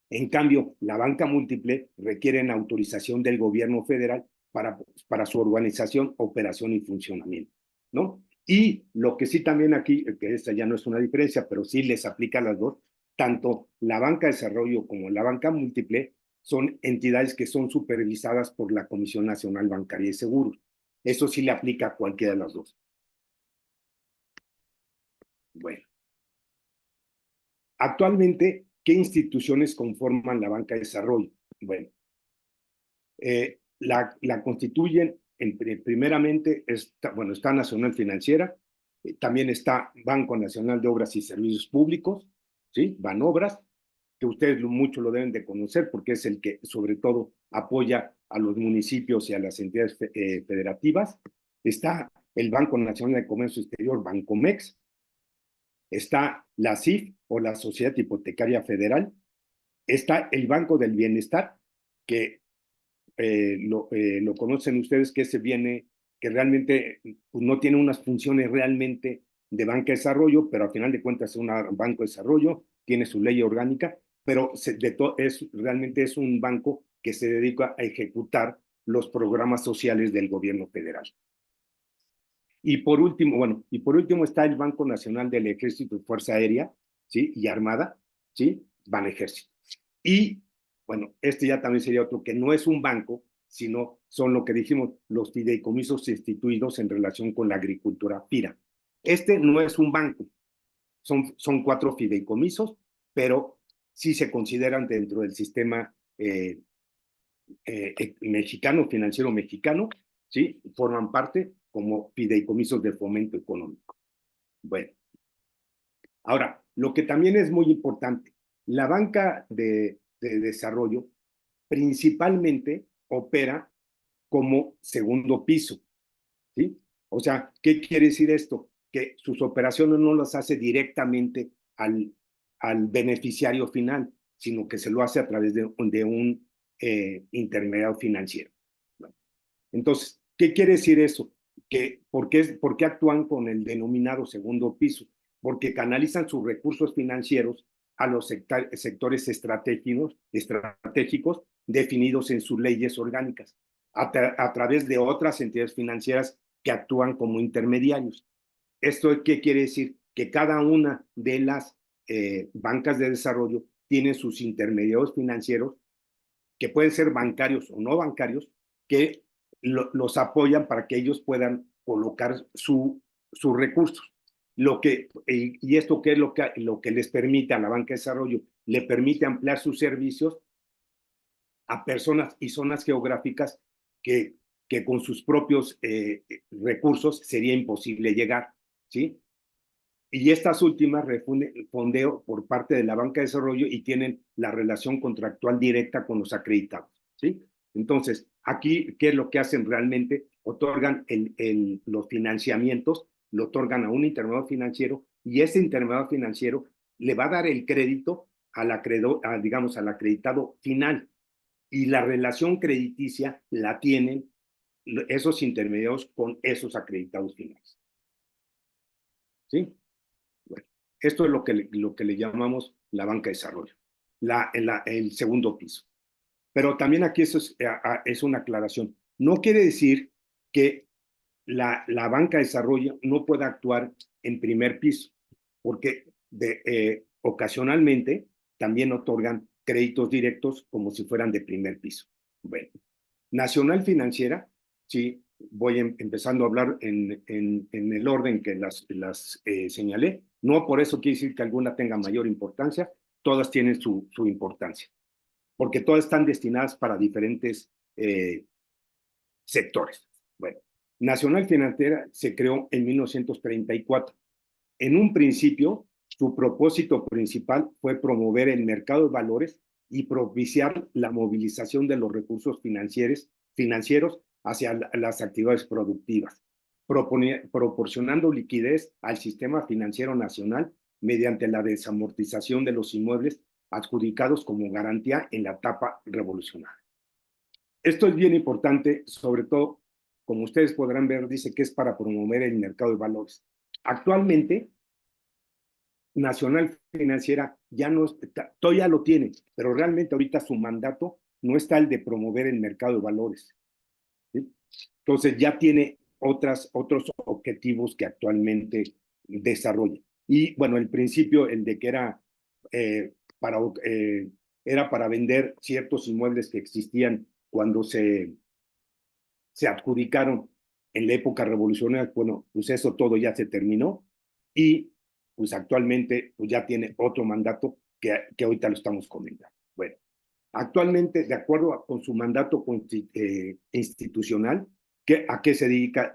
[SPEAKER 4] En cambio, la banca múltiple requiere una autorización del gobierno federal para su organización, operación y funcionamiento, ¿no? Y lo que sí también aquí, que esta ya no es una diferencia, pero sí les aplica a las dos, tanto la banca de desarrollo como la banca múltiple son entidades que son supervisadas por la Comisión Nacional Bancaria y Seguros. Eso sí le aplica a cualquiera de las dos. Bueno. Actualmente, ¿qué instituciones conforman la banca de desarrollo? Bueno, la constituyen, primeramente, está Nacional Financiera, También está Banco Nacional de Obras y Servicios Públicos, ¿sí? Banobras, que ustedes mucho lo deben de conocer porque es el que sobre todo apoya a los municipios y a las entidades federativas. Está el Banco Nacional de Comercio Exterior, Bancomex. Está la SIF o la Sociedad Hipotecaria Federal. Está el Banco del Bienestar, que lo conocen ustedes, que ese viene, que realmente pues, no tiene unas funciones realmente de banca de desarrollo, pero al final de cuentas es un banco de desarrollo, tiene su ley orgánica, pero realmente es un banco que se dedica a ejecutar los programas sociales del gobierno federal. Y por último está el Banco Nacional del Ejército y Fuerza Aérea, ¿sí? Y Armada, ¿sí? Banejército. Y, bueno, este ya también sería otro que no es un banco, sino son lo que dijimos, los fideicomisos instituidos en relación con la agricultura, FIRA. Este no es un banco, son 4 fideicomisos, pero sí se consideran dentro del sistema mexicano, financiero mexicano, ¿sí? Forman parte como fideicomisos de fomento económico. Bueno, ahora, lo que también es muy importante, la banca de desarrollo principalmente opera como segundo piso, ¿sí? O sea, ¿qué quiere decir esto? Que sus operaciones no las hace directamente al beneficiario final, sino que se lo hace a través de un intermediario financiero. Bueno, entonces, ¿qué quiere decir eso? ¿Por qué actúan con el denominado segundo piso? Porque canalizan sus recursos financieros a los sectores estratégicos definidos en sus leyes orgánicas, a través de otras entidades financieras que actúan como intermediarios. ¿Esto qué quiere decir? Que cada una de las bancas de desarrollo tiene sus intermediarios financieros, que pueden ser bancarios o no bancarios, que los apoyan para que ellos puedan colocar sus recursos. Y esto qué es lo que les permite a la banca de desarrollo, le permite ampliar sus servicios a personas y zonas geográficas que con sus propios recursos sería imposible llegar, ¿sí? Y estas últimas fondeo por parte de la banca de desarrollo y tienen la relación contractual directa con los acreditados, ¿sí? Entonces, aquí, ¿qué es lo que hacen realmente? Otorgan los financiamientos, lo otorgan a un intermediario financiero y ese intermediario financiero le va a dar el crédito digamos, al acreditado final. Y la relación crediticia la tienen esos intermediarios con esos acreditados finales, ¿sí? Bueno, esto es lo que le llamamos la banca de desarrollo, el segundo piso. Pero también aquí eso es una aclaración. No quiere decir que la banca de desarrollo no pueda actuar en primer piso, porque ocasionalmente también otorgan créditos directos como si fueran de primer piso. Bueno, Nacional Financiera, sí, voy empezando a hablar en el orden que las señalé. No por eso quiere decir que alguna tenga mayor importancia, todas tienen su importancia, porque todas están destinadas para diferentes sectores. Bueno, Nacional Financiera se creó en 1934. En un principio, su propósito principal fue promover el mercado de valores y propiciar la movilización de los recursos financieros hacia las actividades productivas, proporcionando liquidez al sistema financiero nacional mediante la desamortización de los inmuebles adjudicados como garantía en la etapa revolucionaria. Esto es bien importante, sobre todo, como ustedes podrán ver, dice que es para promover el mercado de valores. Actualmente, Nacional Financiera ya no, todavía lo tiene, pero realmente ahorita su mandato no está el de promover el mercado de valores, ¿sí? Entonces ya tiene otros objetivos que actualmente desarrolla. Y bueno, el principio, el de que era para vender ciertos inmuebles que existían cuando se adjudicaron en la época revolucionaria, bueno, pues eso todo ya se terminó y pues actualmente pues ya tiene otro mandato que ahorita lo estamos comentando. Bueno, actualmente, de acuerdo con su mandato institucional, ¿a qué se dedica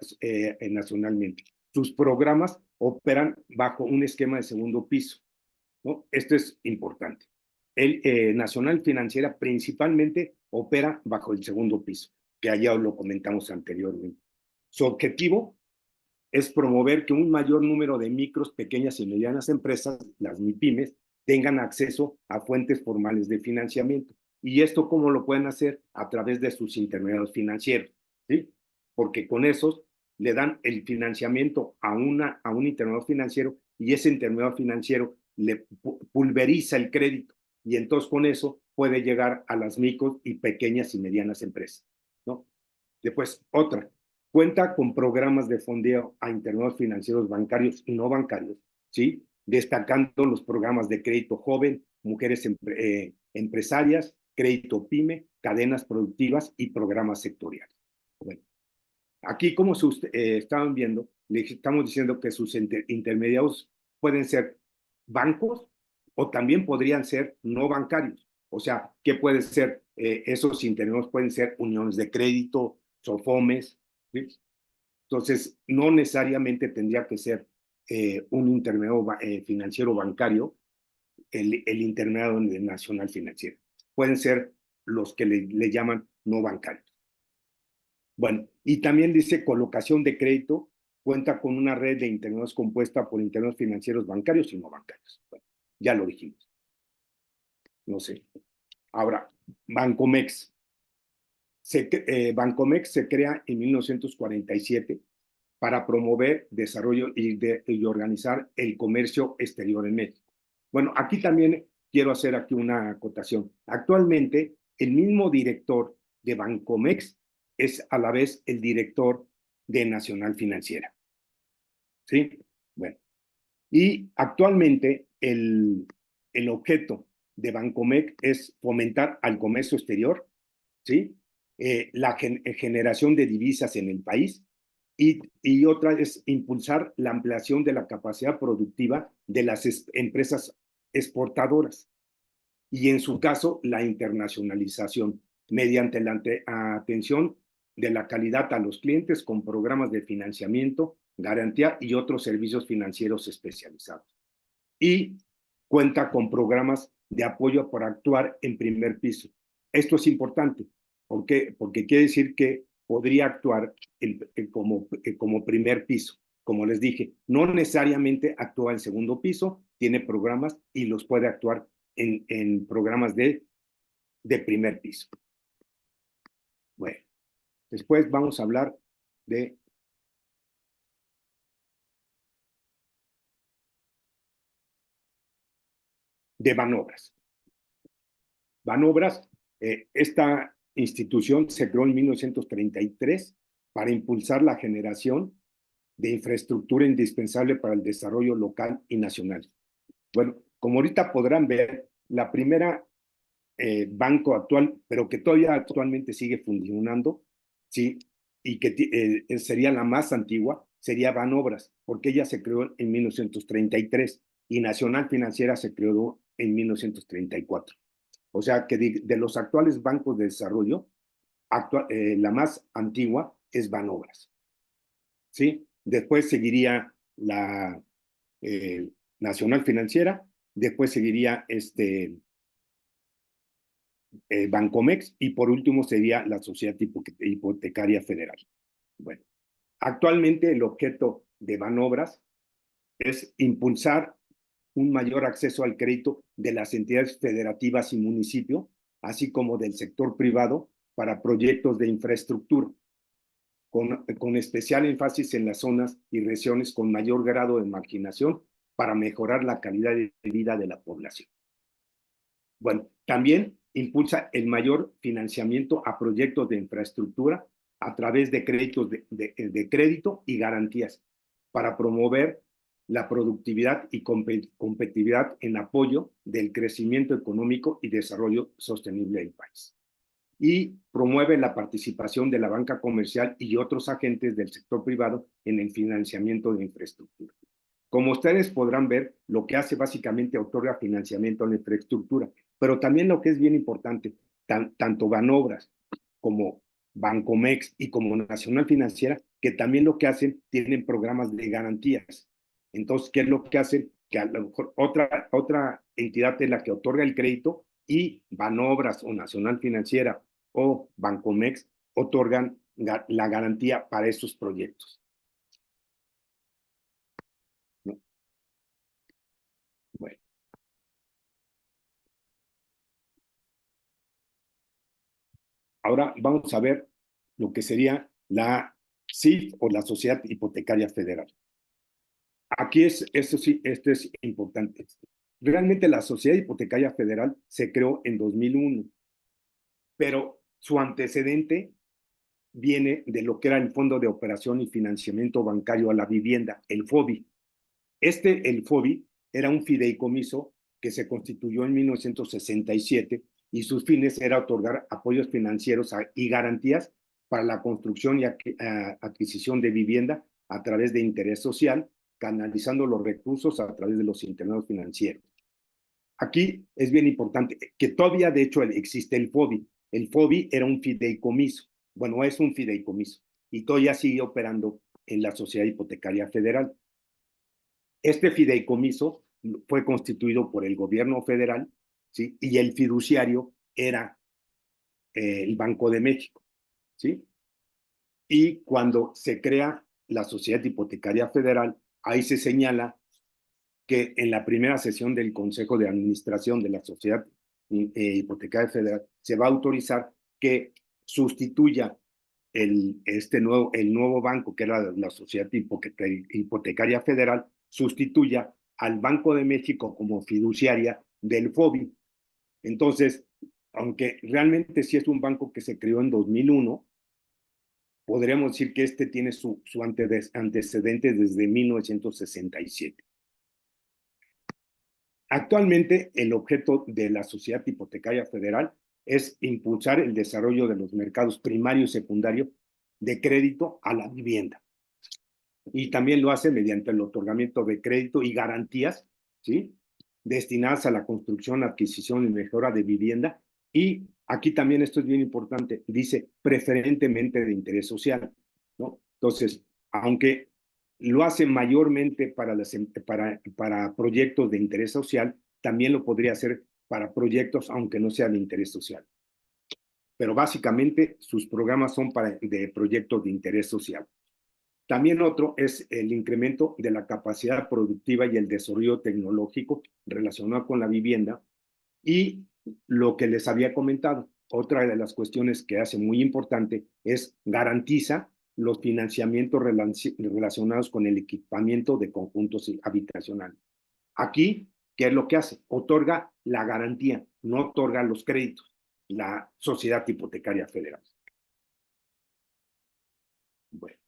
[SPEAKER 4] nacionalmente? Sus programas operan bajo un esquema de segundo piso, ¿no? Esto es importante. Nacional Financiera principalmente opera bajo el segundo piso, que allá lo comentamos anteriormente. Su objetivo es promover que un mayor número de micros, pequeñas y medianas empresas, las MIPYMES, tengan acceso a fuentes formales de financiamiento. ¿Y esto cómo lo pueden hacer? A través de sus intermediarios financieros, ¿sí? Porque con esos le dan el financiamiento a un intermediario financiero y ese intermediario financiero le pulveriza el crédito y entonces con eso puede llegar a las micros y pequeñas y medianas empresas, ¿no? Después, otra, cuenta con programas de fondeo a intermediarios financieros bancarios y no bancarios, ¿sí? Destacando los programas de crédito joven, mujeres empresarias, crédito PYME, cadenas productivas y programas sectoriales. Bueno, aquí, como estaban viendo, le estamos diciendo que sus intermediarios pueden ser bancos o también podrían ser no bancarios. O sea, ¿qué puede ser? Esos intermediarios pueden ser uniones de crédito, SOFOMES, ¿sí? Entonces, no necesariamente tendría que ser un intermediario financiero bancario el intermediario nacional financiero. Pueden ser los que le llaman no bancarios. Bueno, y también dice colocación de crédito, cuenta con una red de intermediarios compuesta por intermediarios financieros bancarios y no bancarios. Bueno, ya lo dijimos. No sé. Ahora, Bancomex. Bancomex se crea en 1947 para promover, desarrollo y organizar el comercio exterior en México. Bueno, aquí también quiero hacer aquí una acotación. Actualmente, el mismo director de Bancomex es a la vez el director de Nacional Financiera. ¿Sí? Bueno, y actualmente el objeto de Bancomex es fomentar al comercio exterior, ¿sí? La generación de divisas en el país y otra es impulsar la ampliación de la capacidad productiva de las empresas exportadoras y en su caso la internacionalización mediante la atención de la calidad a los clientes con programas de financiamiento, garantía y otros servicios financieros especializados. Y cuenta con programas de apoyo para actuar en primer piso. Esto es importante. ¿Por qué? Porque quiere decir que podría actuar como primer piso. Como les dije, no necesariamente actúa en segundo piso, tiene programas y los puede actuar en programas de primer piso. Bueno, después vamos a hablar de Banobras. Banobras, esta institución se creó en 1933 para impulsar la generación de infraestructura indispensable para el desarrollo local y nacional. Bueno, como ahorita podrán ver, la primera banco actual, pero que todavía actualmente sigue funcionando, ¿sí? Y que sería la más antigua, sería Banobras, porque ella se creó en 1933 y Nacional Financiera se creó en 1934. O sea que de los actuales bancos de desarrollo, la más antigua es Banobras, ¿sí? Después seguiría la Nacional Financiera, después seguiría Bancomex y por último sería la Sociedad Hipotecaria Federal. Bueno, actualmente el objeto de Banobras es impulsar un mayor acceso al crédito de las entidades federativas y municipio, así como del sector privado para proyectos de infraestructura, con especial énfasis en las zonas y regiones con mayor grado de marginación para mejorar la calidad de vida de la población. Bueno, también impulsa el mayor financiamiento a proyectos de infraestructura a través de créditos de crédito y garantías para promover la productividad y competitividad en apoyo del crecimiento económico y desarrollo sostenible del país. Y promueve la participación de la banca comercial y otros agentes del sector privado en el financiamiento de infraestructura. Como ustedes podrán ver, lo que hace básicamente otorga financiamiento a la infraestructura, pero también lo que es bien importante, tanto Banobras como Bancomex y como Nacional Financiera, que también lo que hacen, tienen programas de garantías. Entonces, ¿qué es lo que hacen? Que a lo mejor otra entidad es la que otorga el crédito y Banobras o Nacional Financiera o Bancomext otorgan la garantía para esos proyectos. ¿No? Bueno. Ahora vamos a ver lo que sería la SIF o la Sociedad Hipotecaria Federal. Aquí esto es importante. Realmente la Sociedad Hipotecaria Federal se creó en 2001, pero su antecedente viene de lo que era el Fondo de Operación y Financiamiento Bancario a la Vivienda, el FOBI. El FOBI era un fideicomiso que se constituyó en 1967 y sus fines era otorgar apoyos financieros y garantías para la construcción y adquisición de vivienda a través de interés social, canalizando los recursos a través de los internados financieros. Aquí es bien importante que todavía, de hecho, existe el FOBI. El FOBI era un fideicomiso. Bueno, es un fideicomiso y todavía sigue operando en la Sociedad Hipotecaria Federal. Este fideicomiso fue constituido por el gobierno federal, ¿sí? Y el fiduciario era el Banco de México, ¿sí? Y cuando se crea la Sociedad Hipotecaria Federal, ahí se señala que en la primera sesión del Consejo de Administración de la Sociedad Hipotecaria Federal se va a autorizar que sustituya el nuevo banco, que era la Sociedad Hipotecaria Federal, sustituya al Banco de México como fiduciaria del FOBI. Entonces, aunque realmente sí es un banco que se creó en 2001, podríamos decir que este tiene su antecedente desde 1967. Actualmente, el objeto de la Sociedad Hipotecaria Federal es impulsar el desarrollo de los mercados primario y secundario de crédito a la vivienda. Y también lo hace mediante el otorgamiento de crédito y garantías, ¿sí? Destinadas a la construcción, adquisición y mejora de vivienda. Y aquí también esto es bien importante, dice preferentemente de interés social, ¿no? Entonces, aunque lo hace mayormente para proyectos de interés social, también lo podría hacer para proyectos aunque no sean de interés social. Pero básicamente sus programas son de proyectos de interés social. También otro es el incremento de la capacidad productiva y el desarrollo tecnológico relacionado con la vivienda. Y lo que les había comentado, otra de las cuestiones que hace muy importante es garantiza los financiamientos relacionados con el equipamiento de conjuntos habitacionales. Aquí, ¿qué es lo que hace? Otorga la garantía, no otorga los créditos, la Sociedad Hipotecaria Federal. Bueno.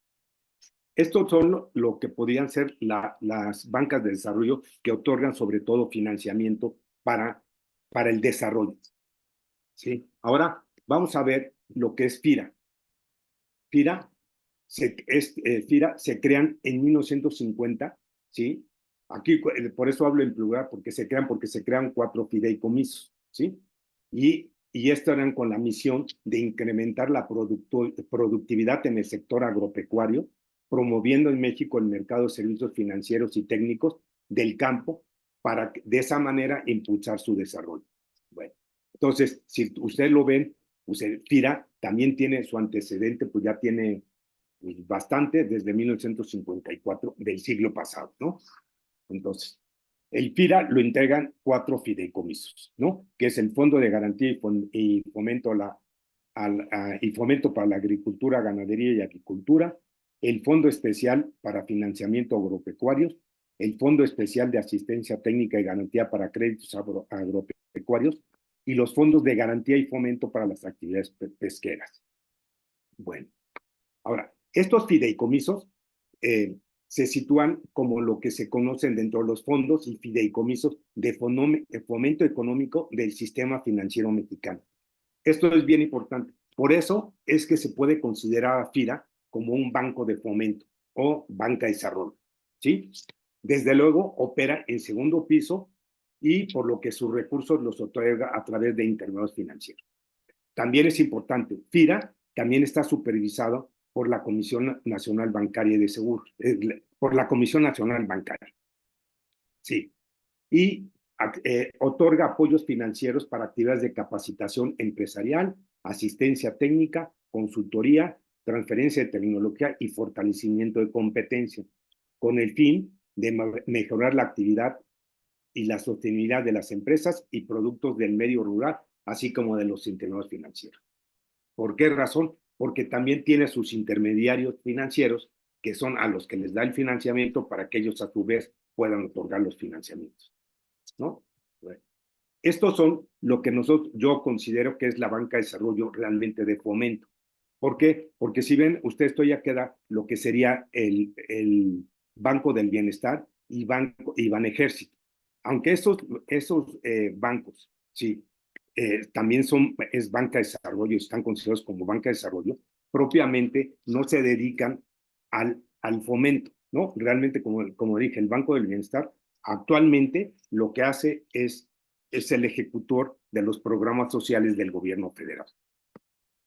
[SPEAKER 4] Estos son lo que podrían ser las bancas de desarrollo que otorgan sobre todo financiamiento para el desarrollo. ¿Sí? Ahora vamos a ver lo que es FIRA. FIRA se crean en 1950, ¿sí? Aquí por eso hablo en plural, porque se crean 4 fideicomisos, ¿sí? Y esto eran con la misión de incrementar la productividad en el sector agropecuario, promoviendo en México el mercado de servicios financieros y técnicos del campo para de esa manera impulsar su desarrollo. Bueno, entonces, si ustedes lo ven, pues el FIRA también tiene su antecedente, pues ya tiene bastante desde 1954 del siglo pasado, ¿no? Entonces, el FIRA lo integran 4 fideicomisos, ¿no? Que es el Fondo de Garantía y Fomento para la Agricultura, Ganadería y Aquicultura, el Fondo Especial para Financiamiento Agropecuarios, el Fondo Especial de Asistencia Técnica y Garantía para Créditos Agropecuarios y los fondos de garantía y fomento para las actividades pesqueras. Bueno, ahora, estos fideicomisos se sitúan como lo que se conocen dentro de los fondos y fideicomisos de fomento económico del sistema financiero mexicano. Esto es bien importante. Por eso es que se puede considerar a FIRA como un banco de fomento o banca de desarrollo, ¿sí? Desde luego opera en segundo piso y por lo que sus recursos los otorga a través de intermediarios financieros. También es importante, FIRA también está supervisado por la Comisión Nacional Bancaria y de Seguros, por la Comisión Nacional Bancaria. Sí. Y otorga apoyos financieros para actividades de capacitación empresarial, asistencia técnica, consultoría, transferencia de tecnología y fortalecimiento de competencia, con el fin de mejorar la actividad y la sostenibilidad de las empresas y productos del medio rural, así como de los intermediarios financieros. ¿Por qué razón? Porque también tiene sus intermediarios financieros, que son a los que les da el financiamiento para que ellos a su vez puedan otorgar los financiamientos, ¿no? Bueno, estos son lo que yo considero que es la banca de desarrollo realmente de fomento. ¿Por qué? Porque si ven, esto ya queda lo que sería el Banco del Bienestar y Banejército. Aunque esos bancos, sí, también es banca de desarrollo, están considerados como banca de desarrollo, propiamente no se dedican al fomento, ¿no? Realmente, como dije, el Banco del Bienestar actualmente lo que hace es el ejecutor de los programas sociales del gobierno federal.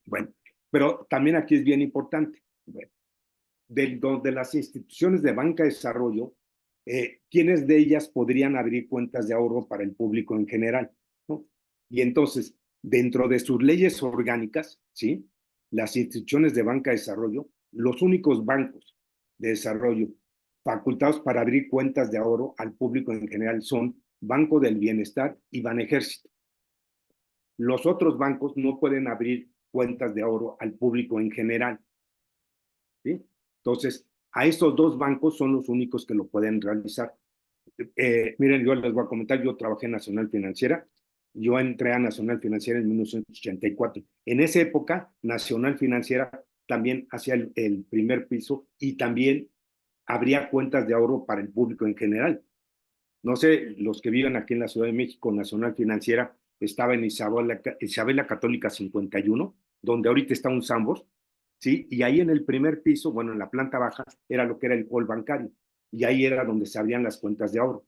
[SPEAKER 4] Bueno, pero también aquí es bien importante, bueno, de las instituciones de banca de desarrollo, ¿quiénes de ellas podrían abrir cuentas de ahorro para el público en general? ¿No? Y entonces, dentro de sus leyes orgánicas, ¿sí? Las instituciones de banca de desarrollo, los únicos bancos de desarrollo facultados para abrir cuentas de ahorro al público en general son Banco del Bienestar y Banejército. Los otros bancos no pueden abrir cuentas de ahorro al público en general, ¿sí? Entonces, a estos dos bancos son los únicos que lo pueden realizar. Miren, yo les voy a comentar, yo trabajé en Nacional Financiera, yo entré a Nacional Financiera en 1984. En esa época, Nacional Financiera también hacía el primer piso y también abría cuentas de ahorro para el público en general. No sé, los que viven aquí en la Ciudad de México, Nacional Financiera estaba en Isabela Católica 51, donde ahorita está un Sambors, ¿sí? Y ahí en el primer piso, bueno, en la planta baja, era lo que era el hall bancario, y ahí era donde se abrían las cuentas de ahorro.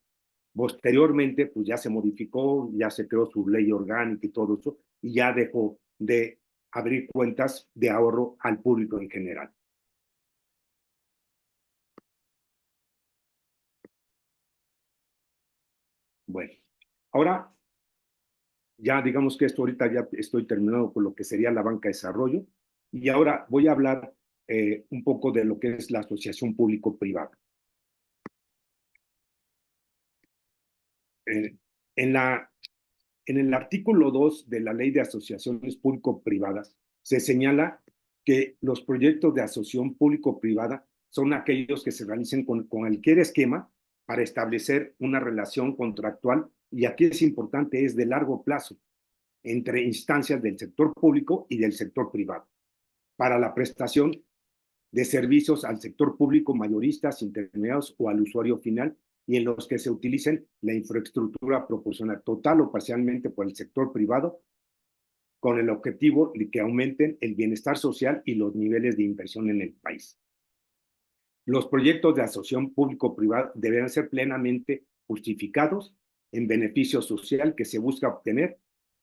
[SPEAKER 4] Posteriormente, pues ya se modificó, ya se creó su ley orgánica y todo eso, y ya dejó de abrir cuentas de ahorro al público en general. Bueno, ahora ya digamos que esto ahorita ya estoy terminando con lo que sería la banca de desarrollo, y ahora voy a hablar un poco de lo que es la asociación público-privada. En el artículo 2 de la Ley de Asociaciones Público-Privadas se señala que los proyectos de asociación público-privada son aquellos que se realicen con cualquier esquema para establecer una relación contractual, y aquí es importante, es de largo plazo, entre instancias del sector público y del sector privado, para la prestación de servicios al sector público, mayoristas, intermediarios o al usuario final, y en los que se utilicen la infraestructura proporcionada total o parcialmente por el sector privado, con el objetivo de que aumenten el bienestar social y los niveles de inversión en el país. Los proyectos de asociación público-privada deberán ser plenamente justificados en beneficio social que se busca obtener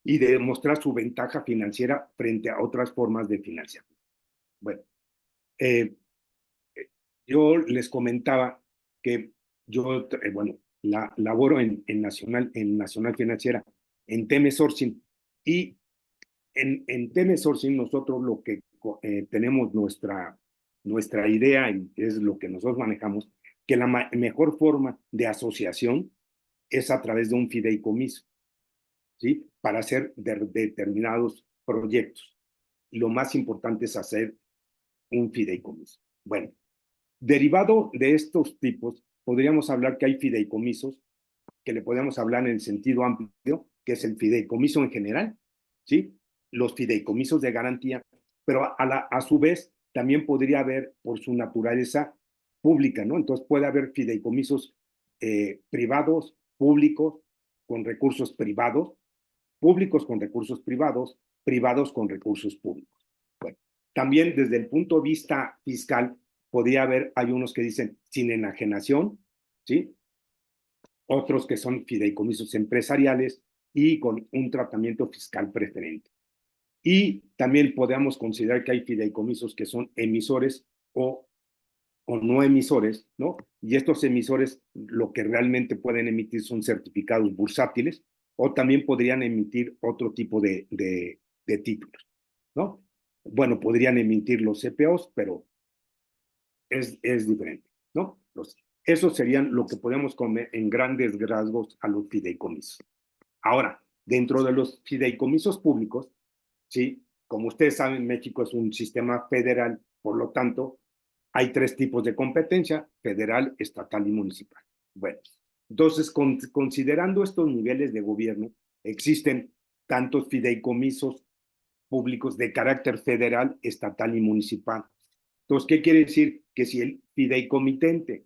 [SPEAKER 4] y de demostrar su ventaja financiera frente a otras formas de financiación. Bueno, yo les comentaba que yo, bueno, laboro en Nacional Financiera, en TM Sourcing, y en TM Sourcing nosotros lo que tenemos nuestra idea, y es lo que nosotros manejamos, que la mejor forma de asociación es a través de un fideicomiso, ¿sí? Para hacer determinados proyectos. Lo más importante es hacer un fideicomiso. Bueno, derivado de estos tipos, podríamos hablar que hay fideicomisos, que le podemos hablar en el sentido amplio, que es el fideicomiso en general, ¿sí? Los fideicomisos de garantía, pero a su vez también podría haber, por su naturaleza, pública, ¿no? Entonces puede haber fideicomisos privados, públicos, con recursos privados, públicos con recursos privados, privados con recursos públicos. Bueno, también desde el punto de vista fiscal, podría haber, hay unos que dicen sin enajenación, ¿sí? Otros que son fideicomisos empresariales y con un tratamiento fiscal preferente. Y también podemos considerar que hay fideicomisos que son emisores o no emisores, ¿no? Y estos emisores lo que realmente pueden emitir son certificados bursátiles o también podrían emitir otro tipo de títulos, ¿no? Bueno, podrían emitir los CPOs, pero es diferente, ¿no? Entonces, eso serían lo que podemos comer en grandes rasgos a los fideicomisos. Ahora, dentro de los fideicomisos públicos, ¿sí? Como ustedes saben, México es un sistema federal, por lo tanto, hay tres tipos de competencia: federal, estatal y municipal. Bueno, entonces, considerando estos niveles de gobierno, existen tantos fideicomisos públicos de carácter federal, estatal y municipal. Entonces, ¿qué quiere decir? Que si el fideicomitente,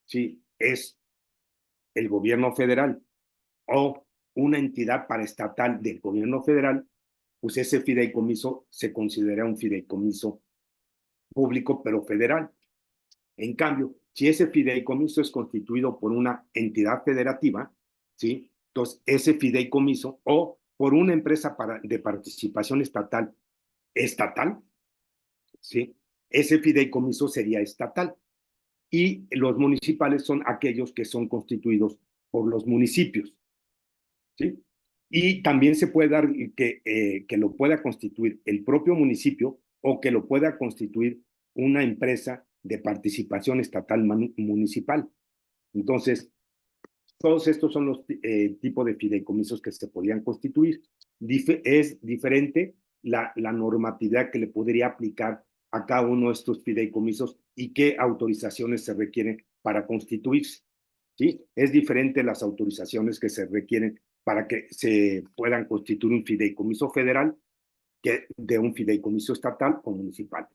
[SPEAKER 4] ¿sí?, es el gobierno federal o una entidad paraestatal del gobierno federal, pues ese fideicomiso se considera un fideicomiso público, pero federal. En cambio, si ese fideicomiso es constituido por una entidad federativa, ¿sí?, entonces ese fideicomiso, o por una empresa de participación estatal, ¿sí?, ese fideicomiso sería estatal. Y los municipales son aquellos que son constituidos por los municipios, ¿sí? Y también se puede dar que lo pueda constituir el propio municipio o que lo pueda constituir una empresa de participación estatal municipal. Entonces, todos estos son los tipos de fideicomisos que se podrían constituir. Es diferente la normatividad que le podría aplicar a cada uno de estos fideicomisos y qué autorizaciones se requieren para constituirse, ¿sí? Es diferente las autorizaciones que se requieren para que se puedan constituir un fideicomiso federal que de un fideicomiso estatal o municipal.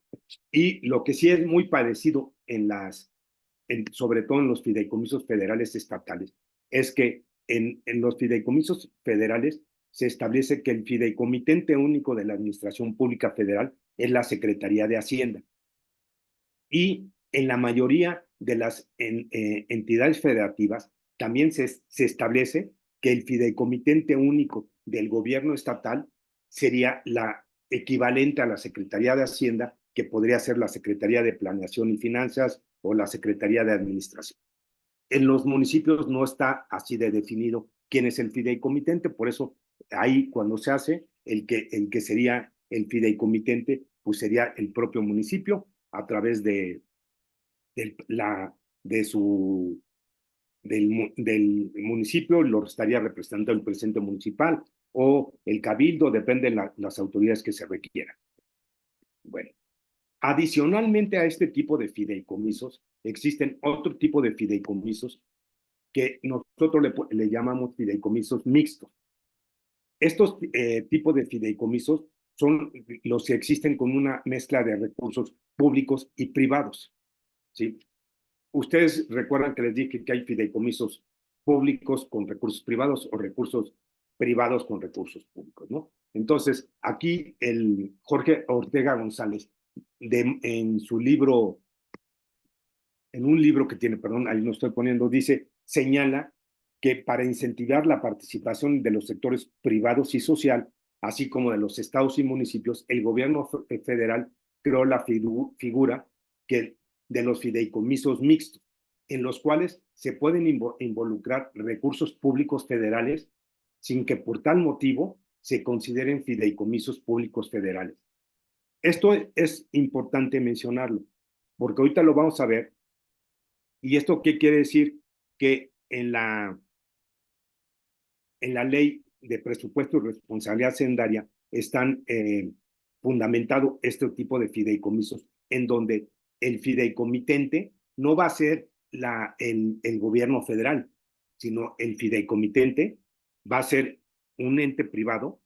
[SPEAKER 4] Y lo que sí es muy parecido sobre todo en los fideicomisos federales estatales, es que en los fideicomisos federales se establece que el fideicomitente único de la Administración Pública Federal es la Secretaría de Hacienda. Y en la mayoría de las entidades federativas también se establece que el fideicomitente único del gobierno estatal sería la equivalente a la Secretaría de Hacienda, que podría ser la Secretaría de Planeación y Finanzas o la Secretaría de Administración. En los municipios no está así de definido quién es el fideicomitente, por eso ahí cuando se hace, el que sería el fideicomitente, pues sería el propio municipio a través de su del municipio, lo estaría representando el presidente municipal o el cabildo, depende de las autoridades que se requieran. Bueno, adicionalmente a este tipo de fideicomisos, existen otro tipo de fideicomisos que nosotros le llamamos fideicomisos mixtos. Estos tipos de fideicomisos son los que existen con una mezcla de recursos públicos y privados, ¿sí? Ustedes recuerdan que les dije que hay fideicomisos públicos con recursos privados o recursos privados con recursos públicos, ¿no? Entonces, aquí el Jorge Ortega González, en su libro, en un libro que tiene, perdón, ahí lo estoy poniendo, señala que para incentivar la participación de los sectores privados y social, así como de los estados y municipios, el gobierno federal creó la figura de los fideicomisos mixtos, en los cuales se pueden involucrar recursos públicos federales sin que por tal motivo se consideren fideicomisos públicos federales. Esto es importante mencionarlo, porque ahorita lo vamos a ver. ¿Y esto qué quiere decir? Que en la ley de presupuesto y responsabilidad hacendaria están fundamentado este tipo de fideicomisos, en donde el fideicomitente no va a ser el gobierno federal, sino el fideicomitente va a ser un ente privado,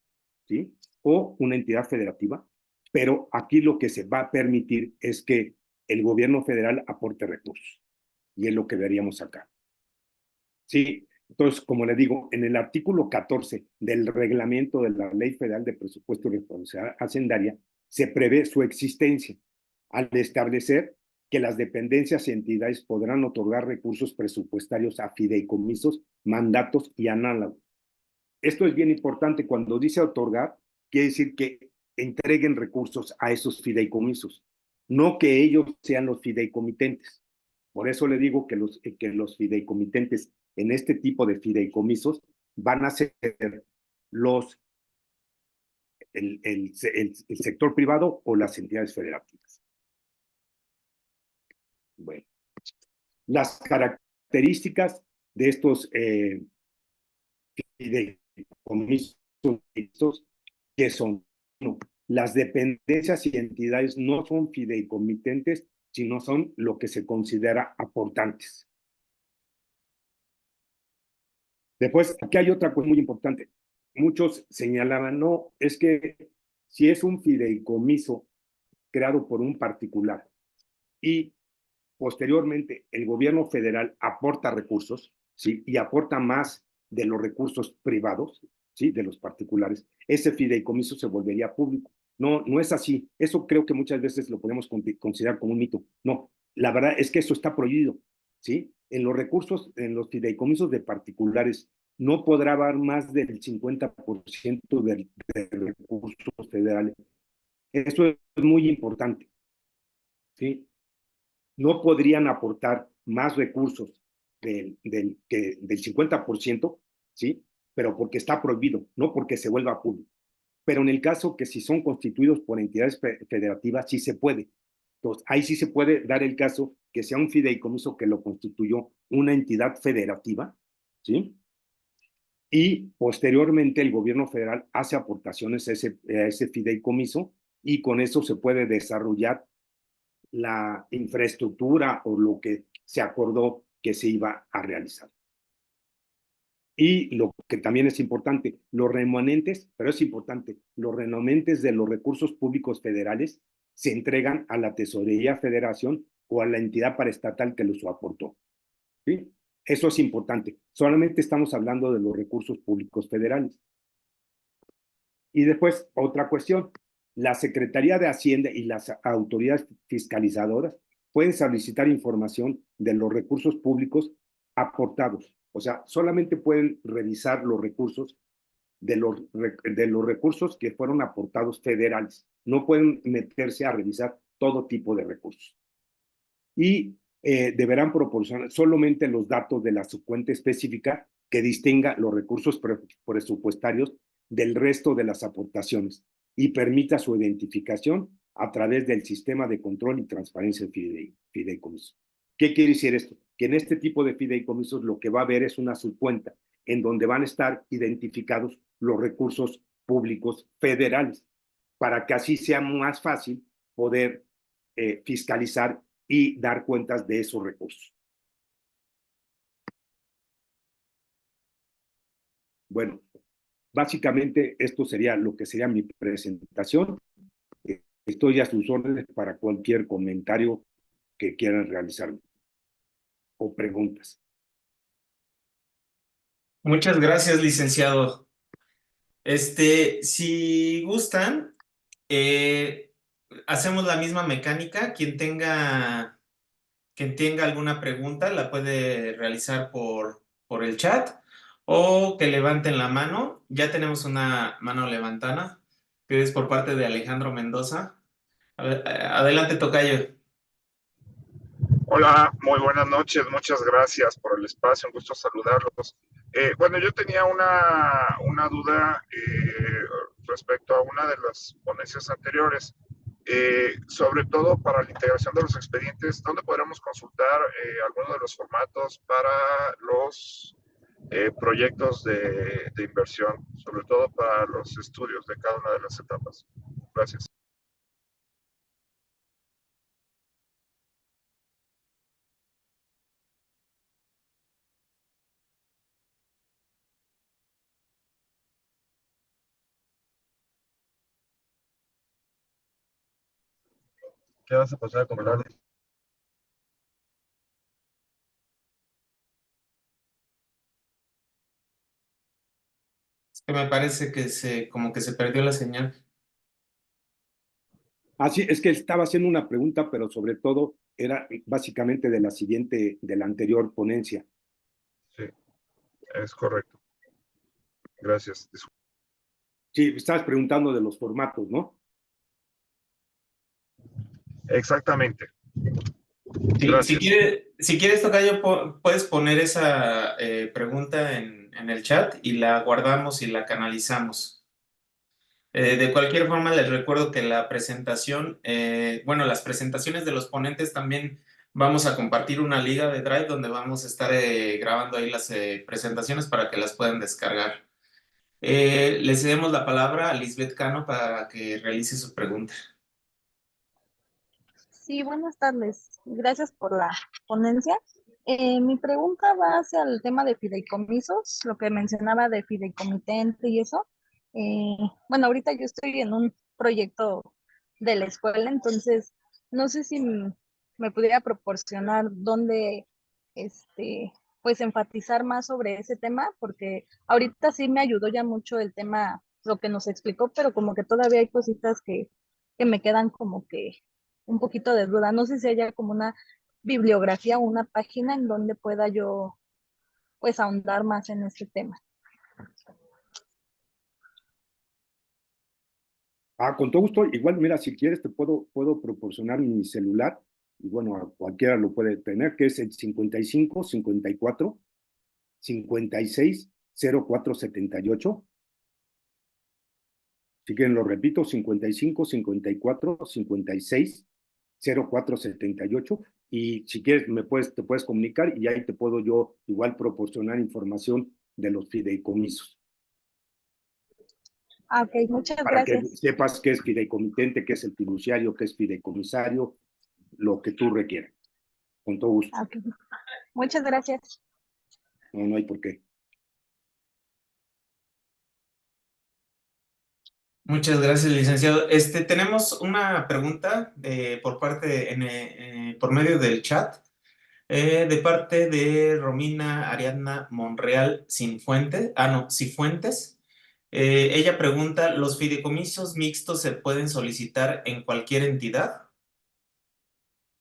[SPEAKER 4] ¿sí?, o una entidad federativa, pero aquí lo que se va a permitir es que el gobierno federal aporte recursos, y es lo que veríamos acá. Sí, entonces, como le digo, en el artículo 14 del reglamento de la Ley Federal de Presupuesto y Responsabilidad Hacendaria se prevé su existencia al establecer que las dependencias y entidades podrán otorgar recursos presupuestarios a fideicomisos, mandatos y análogos. Esto es bien importante. Cuando dice otorgar, quiere decir que entreguen recursos a esos fideicomisos, no que ellos sean los fideicomitentes. Por eso le digo que los fideicomitentes en este tipo de fideicomisos van a ser los, el sector privado o las entidades federativas. Bueno, las características de estos fideicomisos, que son, no, las dependencias y entidades no son fideicomitentes, sino son lo que se considera aportantes. Después, aquí hay otra cosa muy importante. Muchos señalaban, no, es que si es un fideicomiso creado por un particular y posteriormente el gobierno federal aporta recursos, ¿sí? Y aporta más de los recursos privados, ¿sí? De los particulares, ese fideicomiso se volvería público. No, no es así. Eso creo que muchas veces lo podemos considerar como un mito. No, la verdad es que eso está prohibido, ¿sí? En los recursos, en los fideicomisos de particulares, no podrá haber más del 50% de recursos federales. Eso es muy importante, ¿sí? No podrían aportar más recursos del 50%, ¿sí? Pero porque está prohibido, no porque se vuelva público. Pero en el caso que si son constituidos por entidades federativas, sí se puede. Entonces, ahí sí se puede dar el caso que sea un fideicomiso que lo constituyó una entidad federativa, ¿sí? Y posteriormente el gobierno federal hace aportaciones a ese fideicomiso y con eso se puede desarrollar la infraestructura o lo que se acordó que se iba a realizar. Y lo que también es importante, los remanentes, pero es importante, los remanentes de los recursos públicos federales se entregan a la Tesorería Federación o a la entidad paraestatal que los aportó. ¿Sí? Eso es importante. Solamente estamos hablando de los recursos públicos federales. Y después, otra cuestión. La Secretaría de Hacienda y las autoridades fiscalizadoras pueden solicitar información de los recursos públicos aportados. O sea, solamente pueden revisar los recursos de los recursos que fueron aportados federales. No pueden meterse a revisar todo tipo de recursos. Y deberán proporcionar solamente los datos de la subcuenta específica que distinga los recursos presupuestarios del resto de las aportaciones y permita su identificación a través del sistema de control y transparencia de fideicomiso. ¿Qué quiere decir esto? Que en este tipo de fideicomisos lo que va a haber es una subcuenta en donde van a estar identificados los recursos públicos federales, para que así sea más fácil poder fiscalizar y dar cuentas de esos recursos. Bueno, básicamente esto sería lo que sería mi presentación. Estoy a sus órdenes para cualquier comentario que quieran realizarme o preguntas.
[SPEAKER 1] Muchas gracias, licenciado. Si gustan, hacemos la misma mecánica. Quien tenga alguna pregunta la puede realizar por el chat o que levanten la mano. Ya tenemos una mano levantada, que es por parte de Alejandro Mendoza. Adelante, tocayo.
[SPEAKER 5] Hola, muy buenas noches, muchas gracias por el espacio, un gusto saludarlos. Bueno, yo tenía una duda respecto a una de las ponencias anteriores, sobre todo para la integración de los expedientes, ¿dónde podremos consultar algunos de los formatos para los proyectos de inversión, sobre todo para los estudios de cada una de las etapas? Gracias. ¿Qué vas a pasar a comprar?
[SPEAKER 1] Es que me parece que como que se perdió la señal.
[SPEAKER 4] Así es que estaba haciendo una pregunta, pero sobre todo era básicamente de la anterior ponencia.
[SPEAKER 5] Sí, es correcto. Gracias.
[SPEAKER 4] Sí, estabas preguntando de los formatos, ¿no?
[SPEAKER 5] Exactamente.
[SPEAKER 1] Sí,
[SPEAKER 5] Gracias.
[SPEAKER 1] si quieres, Tocayo, puedes poner esa pregunta en el chat y la guardamos y la canalizamos. De cualquier forma, les recuerdo que la presentación, bueno, las presentaciones de los ponentes también vamos a compartir una liga de Drive donde vamos a estar grabando ahí las presentaciones para que las puedan descargar. Le cedemos la palabra a Lisbeth Cano para que realice su pregunta.
[SPEAKER 6] Sí, buenas tardes. Gracias por la ponencia. Mi pregunta va hacia el tema de fideicomisos, lo que mencionaba de fideicomitente y eso. Eh, bueno, ahorita yo estoy en un proyecto de la escuela, entonces no sé si me pudiera proporcionar dónde, este, pues enfatizar más sobre ese tema, porque ahorita sí me ayudó ya mucho el tema, lo que nos explicó, pero como que todavía hay cositas que me quedan como que un poquito de duda. No sé si haya como una bibliografía o una página en donde pueda yo pues ahondar más en este tema.
[SPEAKER 4] Con todo gusto, igual, mira, si quieres te puedo proporcionar mi celular, y bueno, a cualquiera lo puede tener, que es el 55 54 56 04 78. Si quieren lo repito, 55 54 56 04 78. Y si quieres te puedes comunicar y ahí te puedo yo igual proporcionar información de los fideicomisos,
[SPEAKER 6] Ah, ok, muchas
[SPEAKER 4] para que
[SPEAKER 6] gracias.
[SPEAKER 4] sepas qué es fideicomitente, qué es el fiduciario, qué es fideicomisario, lo que tú requieras. Con todo gusto.
[SPEAKER 6] Ah, ok. Muchas gracias.
[SPEAKER 4] No, no hay por qué.
[SPEAKER 1] Muchas gracias, licenciado. Tenemos una pregunta por parte, por medio del chat, de parte de Romina Ariadna Monreal Cifuentes. Ella pregunta, ¿los fideicomisos mixtos se pueden solicitar en cualquier entidad?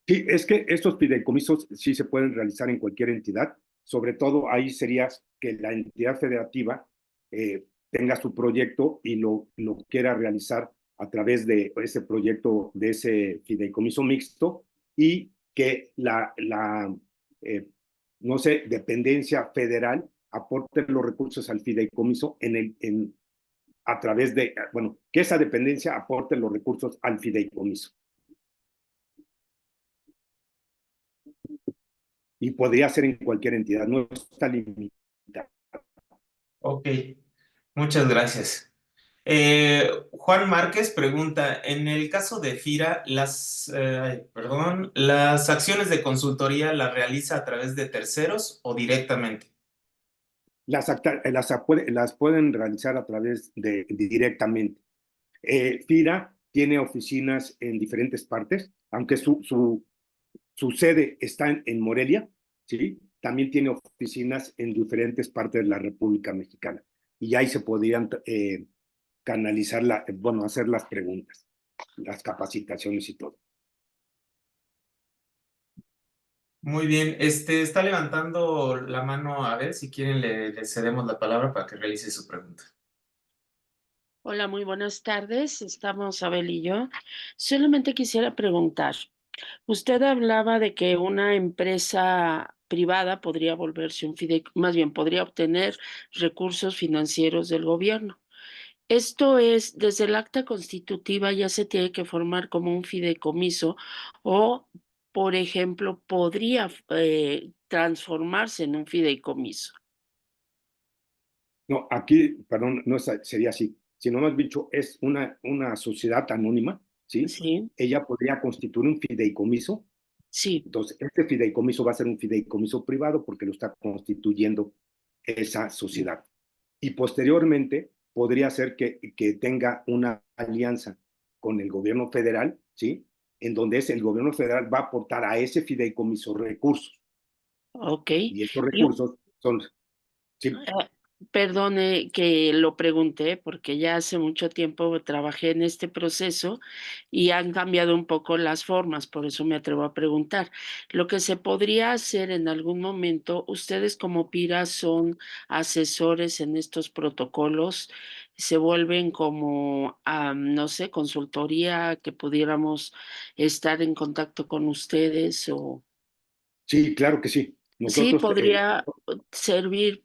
[SPEAKER 4] Sí, es que estos fideicomisos sí se pueden realizar en cualquier entidad. Sobre todo ahí sería que la entidad federativa tenga su proyecto y lo quiera realizar a través de ese proyecto, de ese fideicomiso mixto, y que eh, no sé, dependencia federal aporte los recursos al fideicomiso a través de, bueno, que esa dependencia aporte los recursos al fideicomiso. Y podría ser en cualquier entidad, no está limitada.
[SPEAKER 1] Ok, muchas gracias. Juan Márquez pregunta, en el caso de FIRA, ¿las acciones de consultoría las realiza a través de terceros o directamente?
[SPEAKER 4] Las pueden realizar a través de directamente. FIRA tiene oficinas en diferentes partes, aunque su sede está en Morelia, ¿sí? También tiene oficinas en diferentes partes de la República Mexicana. Y ahí se podrían canalizar, bueno, hacer las preguntas, las capacitaciones y todo.
[SPEAKER 1] Muy bien, está levantando la mano, a ver si quieren le cedemos la palabra para que realice su pregunta.
[SPEAKER 7] Hola, muy buenas tardes. Estamos Abel y yo. Solamente quisiera preguntar, usted hablaba de que una empresa privada podría volverse un más bien podría obtener recursos financieros del gobierno. Esto es, desde el acta constitutiva ya se tiene que formar como un fideicomiso o, por ejemplo, podría transformarse en un fideicomiso.
[SPEAKER 4] No, aquí, perdón, no sería así, sino más dicho, es una sociedad anónima, ¿sí?
[SPEAKER 7] Sí,
[SPEAKER 4] Ella podría constituir un fideicomiso.
[SPEAKER 7] sí,
[SPEAKER 4] Entonces, este fideicomiso va a ser un fideicomiso privado porque lo está constituyendo esa sociedad. Y posteriormente podría ser que tenga una alianza con el gobierno federal, ¿sí? En donde el gobierno federal va a aportar a ese fideicomiso recursos.
[SPEAKER 7] ok.
[SPEAKER 4] Y estos
[SPEAKER 7] Y
[SPEAKER 4] recursos son, ¿sí?
[SPEAKER 7] Perdone que lo pregunté, porque ya hace mucho tiempo trabajé en este proceso y han cambiado un poco las formas, por eso me atrevo a preguntar. Lo que se podría hacer en algún momento, ustedes como PIRA son asesores en estos protocolos, se vuelven como, no sé, consultoría, que pudiéramos estar en contacto con ustedes o...
[SPEAKER 4] Sí, claro que sí.
[SPEAKER 7] Sí,
[SPEAKER 4] Nosotros,
[SPEAKER 7] podría servir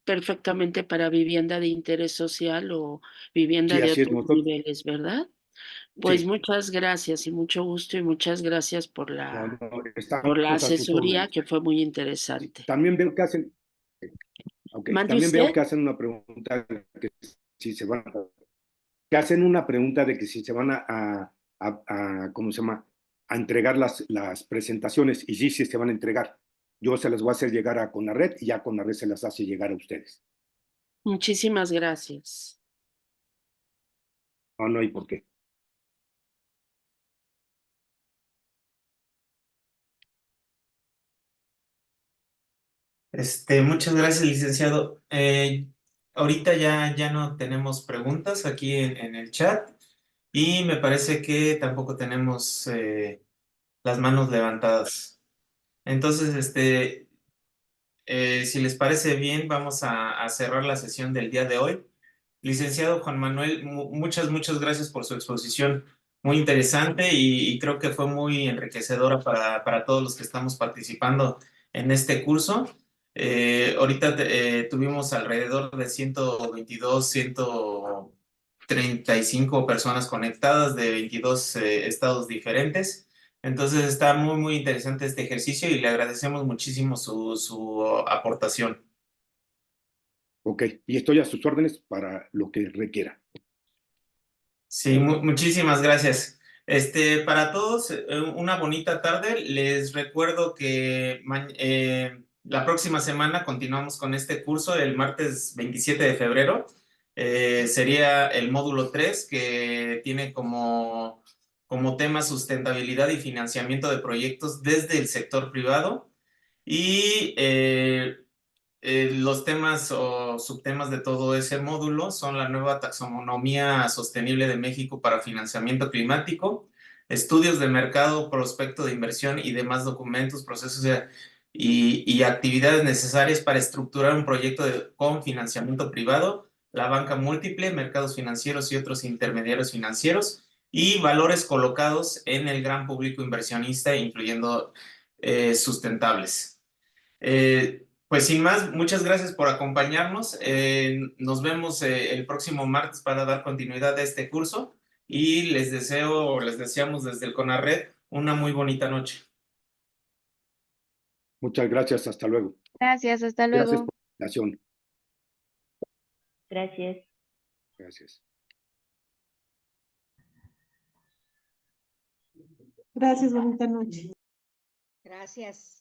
[SPEAKER 7] perfectamente para vivienda de interés social o vivienda
[SPEAKER 4] sí,
[SPEAKER 7] de
[SPEAKER 4] así es.
[SPEAKER 7] otros
[SPEAKER 4] Nosotros,
[SPEAKER 7] niveles, ¿verdad? Pues
[SPEAKER 4] sí.
[SPEAKER 7] muchas gracias y mucho gusto y muchas gracias por
[SPEAKER 4] No, no,
[SPEAKER 7] por la
[SPEAKER 4] estamos a sus
[SPEAKER 7] asesoría
[SPEAKER 4] órdenes.
[SPEAKER 7] que fue muy
[SPEAKER 4] Sí,
[SPEAKER 7] interesante.
[SPEAKER 4] también veo que hacen, ok,
[SPEAKER 7] ¿Mande
[SPEAKER 4] también veo
[SPEAKER 7] usted?
[SPEAKER 4] que hacen una pregunta que si se van, que hacen una pregunta de que si se van ¿cómo se llama? A entregar las presentaciones, y sí, sí se van a entregar. Yo se las voy a hacer llegar a Conarred y ya Conarred se las hace llegar a ustedes.
[SPEAKER 7] Muchísimas gracias.
[SPEAKER 4] No, no hay por qué.
[SPEAKER 1] Muchas gracias, licenciado. Ahorita ya no tenemos preguntas aquí en el chat y me parece que tampoco tenemos las manos levantadas. Entonces, si les parece bien, vamos a cerrar la sesión del día de hoy. Licenciado Juan Manuel, muchas gracias por su exposición, muy interesante y creo que fue muy enriquecedora para todos los que estamos participando en este curso. Ahorita tuvimos alrededor de 122, 135 personas conectadas de 22 estados diferentes. Entonces está muy interesante este ejercicio y le agradecemos muchísimo su aportación.
[SPEAKER 4] Ok, y estoy a sus órdenes para lo que requiera.
[SPEAKER 1] Sí, muchísimas gracias. Para todos, una bonita tarde. Les recuerdo que la próxima semana continuamos con este curso, el martes 27 de febrero. Sería el módulo 3 que tiene como tema sustentabilidad y financiamiento de proyectos desde el sector privado. Y los temas o subtemas de todo ese módulo son la nueva taxonomía sostenible de México para financiamiento climático, estudios de mercado, prospecto de inversión y demás documentos, procesos y actividades necesarias para estructurar un proyecto con financiamiento privado, la banca múltiple, mercados financieros y otros intermediarios financieros y valores colocados en el gran público inversionista, incluyendo sustentables. Pues sin más, muchas gracias por acompañarnos. Nos vemos el próximo martes para dar continuidad a este curso y les deseamos desde el CONARRED una muy bonita noche.
[SPEAKER 4] Muchas gracias, hasta luego.
[SPEAKER 8] Gracias, hasta
[SPEAKER 4] Gracias
[SPEAKER 8] luego.
[SPEAKER 4] por la invitación.
[SPEAKER 8] Gracias.
[SPEAKER 4] Gracias.
[SPEAKER 9] Gracias, bonita noche.
[SPEAKER 10] Gracias.